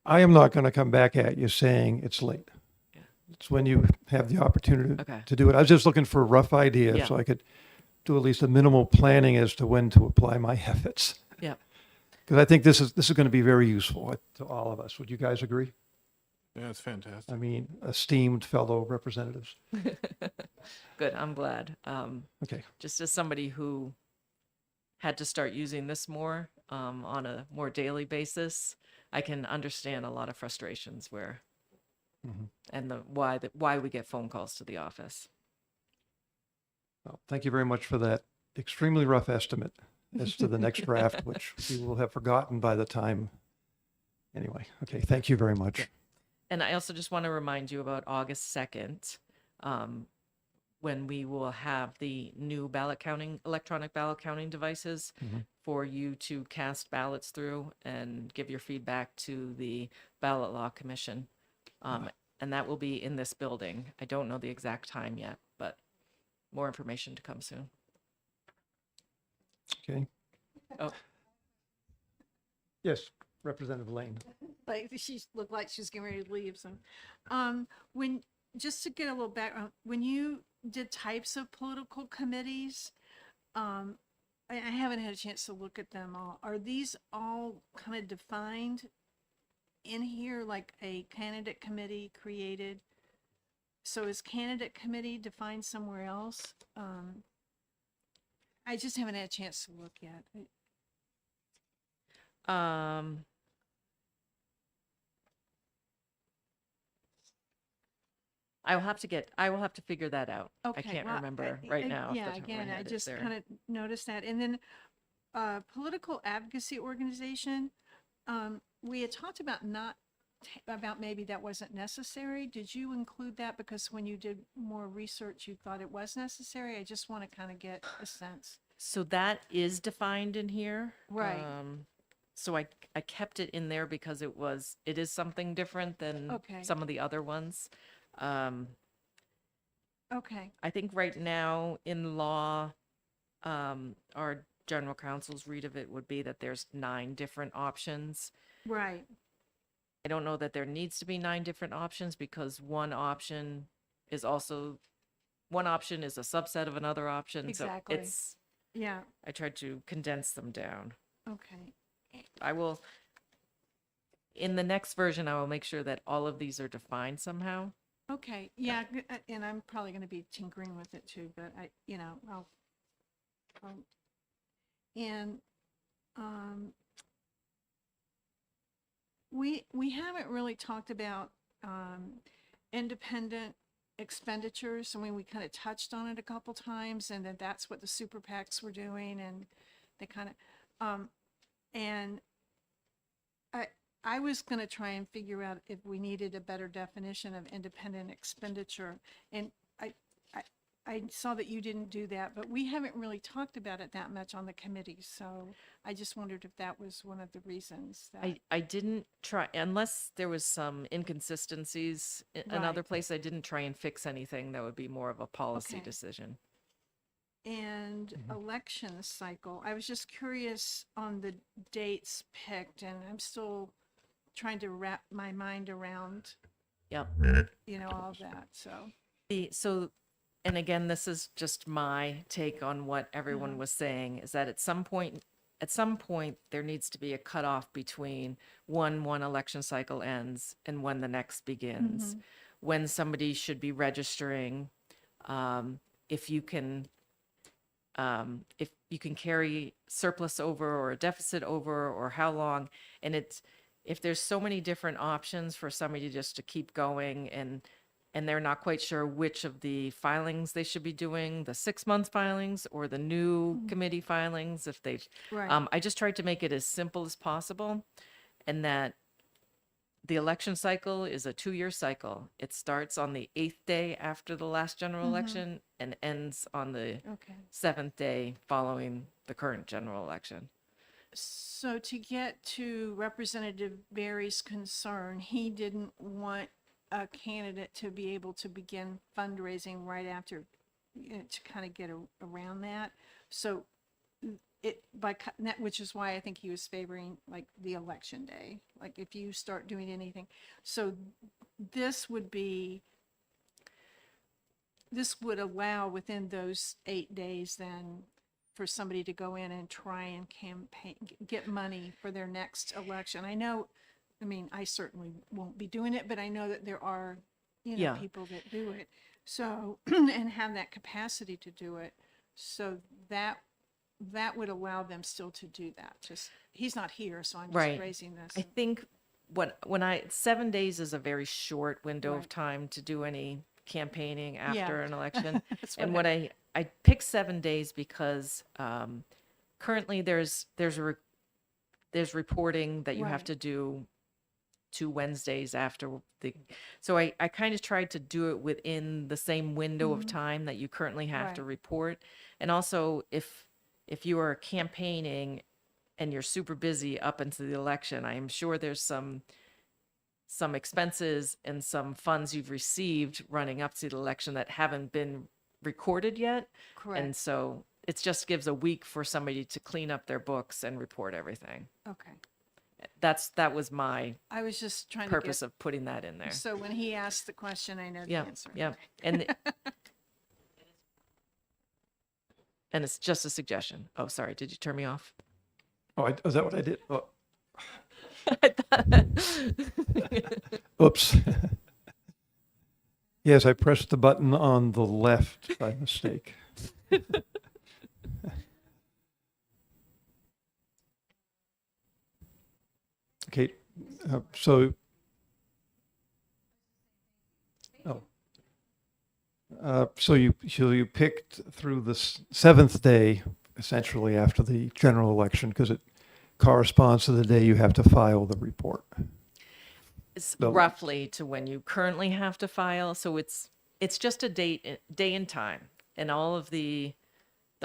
I am not going to come back at you saying it's late. Yeah. It's when you have the opportunity Okay. to do it. I was just looking for a rough idea Yeah. so I could do at least a minimal planning as to when to apply my efforts. Yeah. Because I think this is going to be very useful to all of us. Would you guys agree? Yeah, it's fantastic. I mean, esteemed fellow representatives. Good. I'm glad. Okay. Just as somebody who had to start using this more on a more daily basis, I can understand a lot of frustrations where and why we get phone calls to the office. Well, thank you very much for that extremely rough estimate as to the next draft, which we will have forgotten by the time. Anyway, okay, thank you very much. And I also just want to remind you about August 2nd, when we will have the new electronic ballot counting devices for you to cast ballots through and give your feedback to the Ballot Law Commission. And that will be in this building. I don't know the exact time yet, but more information to come soon. Okay. Oh. Yes, Representative Lane. Like she looked like she's getting ready to leave. So, just to get a little background, when you did types of political committees, I haven't had a chance to look at them all. Are these all kind of defined in here, like a candidate committee created? So is candidate committee defined somewhere else? I just haven't had a chance to look yet. I will have to figure that out. I Okay, can't well, remember right now. off the Yeah, top of my again, I head. It's just there. kind of noticed that. And then political advocacy organization, we had talked about about maybe that wasn't necessary. Did you include that because when you did more research, you thought it was necessary? I just want to kind of get a sense. So that is defined in here. Right. So I kept it in there because it is something different than Okay. some of the other ones. Okay, I think right now in law, our general counsel's read of it would be that there's 9 different options. right. I don't know that there needs to be 9 different options because one option is a subset of another option. Exactly. So Yeah, I tried to condense them down. okay. I will, in the next version, I will make sure that all of these are defined somehow. Okay, yeah, and I'm probably going to be tinkering with it too, but and we haven't really talked about independent expenditures. I mean, we kind of touched on it a couple times, and that that's what the super PACs were doing, and they kind of and I was going to try and figure out if we needed a better definition of independent expenditure. And I saw that you didn't do that, but we haven't really talked about it that much on the committee. So I just wondered if that was one of the reasons that. I didn't try, unless there was some inconsistencies in another Right. place, I didn't try and fix anything. That would be more of a policy Okay. decision. And election cycle, I was just curious on the dates picked, and I'm still trying to wrap my mind around, Yep. all of that. So, And again, this is just my take on what everyone was saying, is that at some point, there needs to be a cutoff between when one election cycle ends and when the next begins. When somebody should be registering, if you can carry surplus over or a deficit over, or how long. And if there's so many different options for somebody just to keep going and they're not quite sure which of the filings they should be doing, the 6-month filings or the new committee filings, if they've, right. I just tried to make it as simple as possible, and that the election cycle is a 2-year cycle. It starts on the 8th day after the last general election and ends on the Okay. 7th day following the current general election. So to get to Representative Barry's concern, he didn't want a candidate to be able to begin fundraising right after, to kind of get around that. So which is why I think he was favoring like the election day, like if you start doing anything. So this would allow within those 8 days then for somebody to go in and try and campaign, get money for their next election. I certainly won't be doing it, but I know that there are, Yeah. people that do it. So, and have that capacity to do it. So that that would allow them still to do that. Just, he's not here, so I'm just Right. raising this. I think when 7 days is a very short window of Right. time to do any campaigning after an election. That's And what what I picked 7 days because currently there's reporting that you have Right. to do 2 Wednesdays after so I kind of tried to do it within the same window of time that you currently have to Right. report. And also if you are campaigning and you're super busy up into the election, I am sure there's some expenses and some funds you've received running up to the election that haven't been recorded yet. Correct. And so it just gives a week for somebody to clean up their books and report everything. Okay. That was my I was just trying to purpose get, of putting that in there. so when he asked the question, I know the Yeah, answer. yeah. And and it's just a suggestion. Oh, sorry. Did you turn me off? Oh, is that what I did? Oh, I thought- oops. Yes, I pressed the button on the left by mistake. Okay, so, oh. So you picked through the seventh day, essentially after the general election, because it corresponds to the day you have to file the report. It's No. roughly to when you currently have to file. So it's just a day and time, and all of the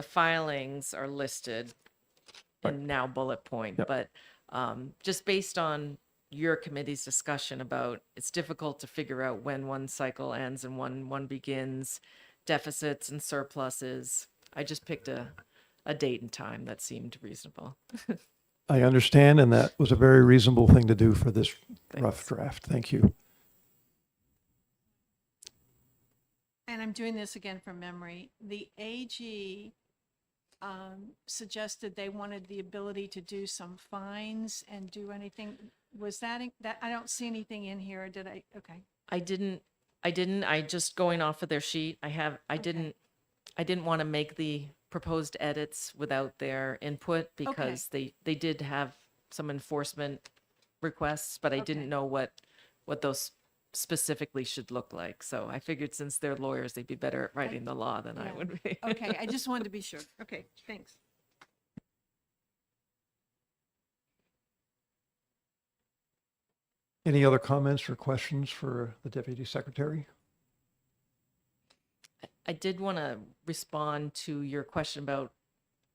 filings are listed Right. and now bullet point. Yep. But just based on your committee's discussion about it's difficult to figure out when one cycle ends and when one begins, deficits and surpluses. I just picked a date and time that seemed reasonable. I understand, and that was a very reasonable thing to do for this rough Thanks. draft. Thank you. And I'm doing this again from memory. The AG suggested they wanted the ability to do some fines and do anything. Was that, I don't see anything in here, did I? Okay. I didn't. I just going off of their sheet. I didn't want to make the proposed edits without their input because they did have some enforcement requests, but I Okay. didn't know what those specifically should look like. So I figured since they're lawyers, they'd be better at writing the law than I Yeah. would be. Okay, I just wanted to be sure. Okay, thanks. Any other comments or questions for the Deputy Secretary? I did want to respond to your question about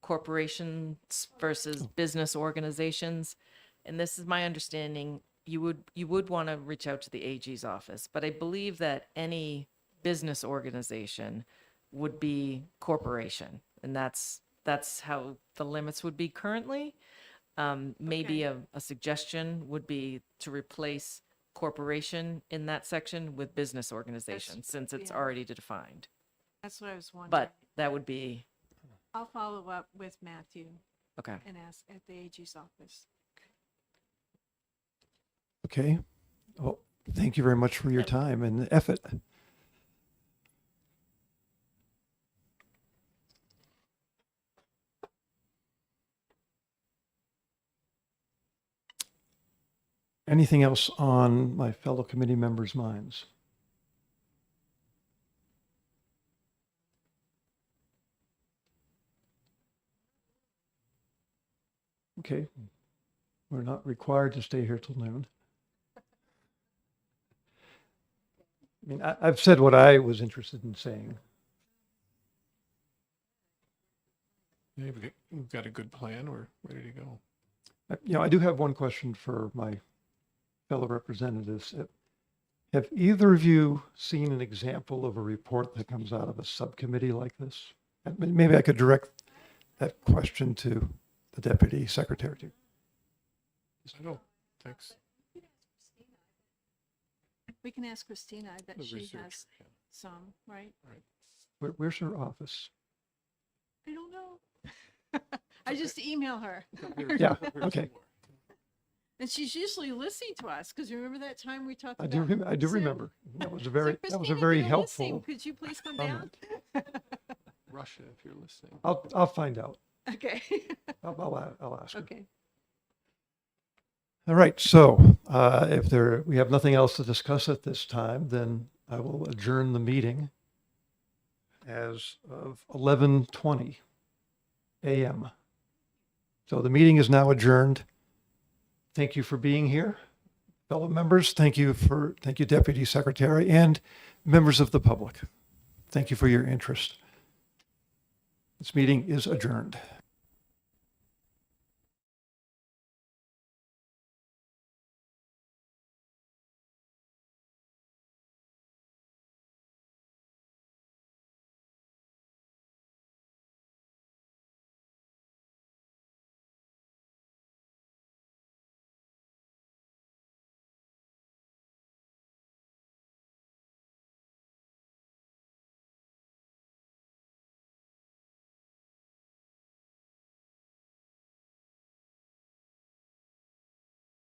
corporations versus business organizations. And this is my understanding, you would want to reach out to the AG's office, but I believe that any business organization would be corporation. And that's how the limits would be currently. Maybe Okay. a suggestion would be to replace corporation in that section with business organization, since it's yeah. already defined. That's what I was wondering. But that would be, I'll follow up with Matthew okay. and ask at the AG's office. Okay. Well, thank you very much for your Yep. time and effort. Anything else on my fellow committee members' minds? Okay. We're not required to stay here till noon. I mean, I've said what I was interested in saying. Yeah, we've got a good plan. We're ready to go. I do have one question for my fellow representatives. Have either of you seen an example of a report that comes out of a subcommittee like this? Maybe I could direct that question to the Deputy Secretary. I don't, thanks. We can ask Christina. I bet The she research, has yeah. some, right? Where's her office? I don't know. I just email her. Yeah, okay. And she's usually listening to us, because remember that time we talked I about? do Zoom? remember. That was a So, very Christina, if very you're listening, helpful could you please come down? comment. Russia, if you're listening. I'll find out. Okay. I'll ask her. Okay. All right, so if we have nothing else to discuss at this time, then I will adjourn the meeting as of 11:20 a.m. So the meeting is now adjourned. Thank you for being here, fellow members. Thank you, Deputy Secretary, and members of the public. Thank you for your interest. This meeting is adjourned.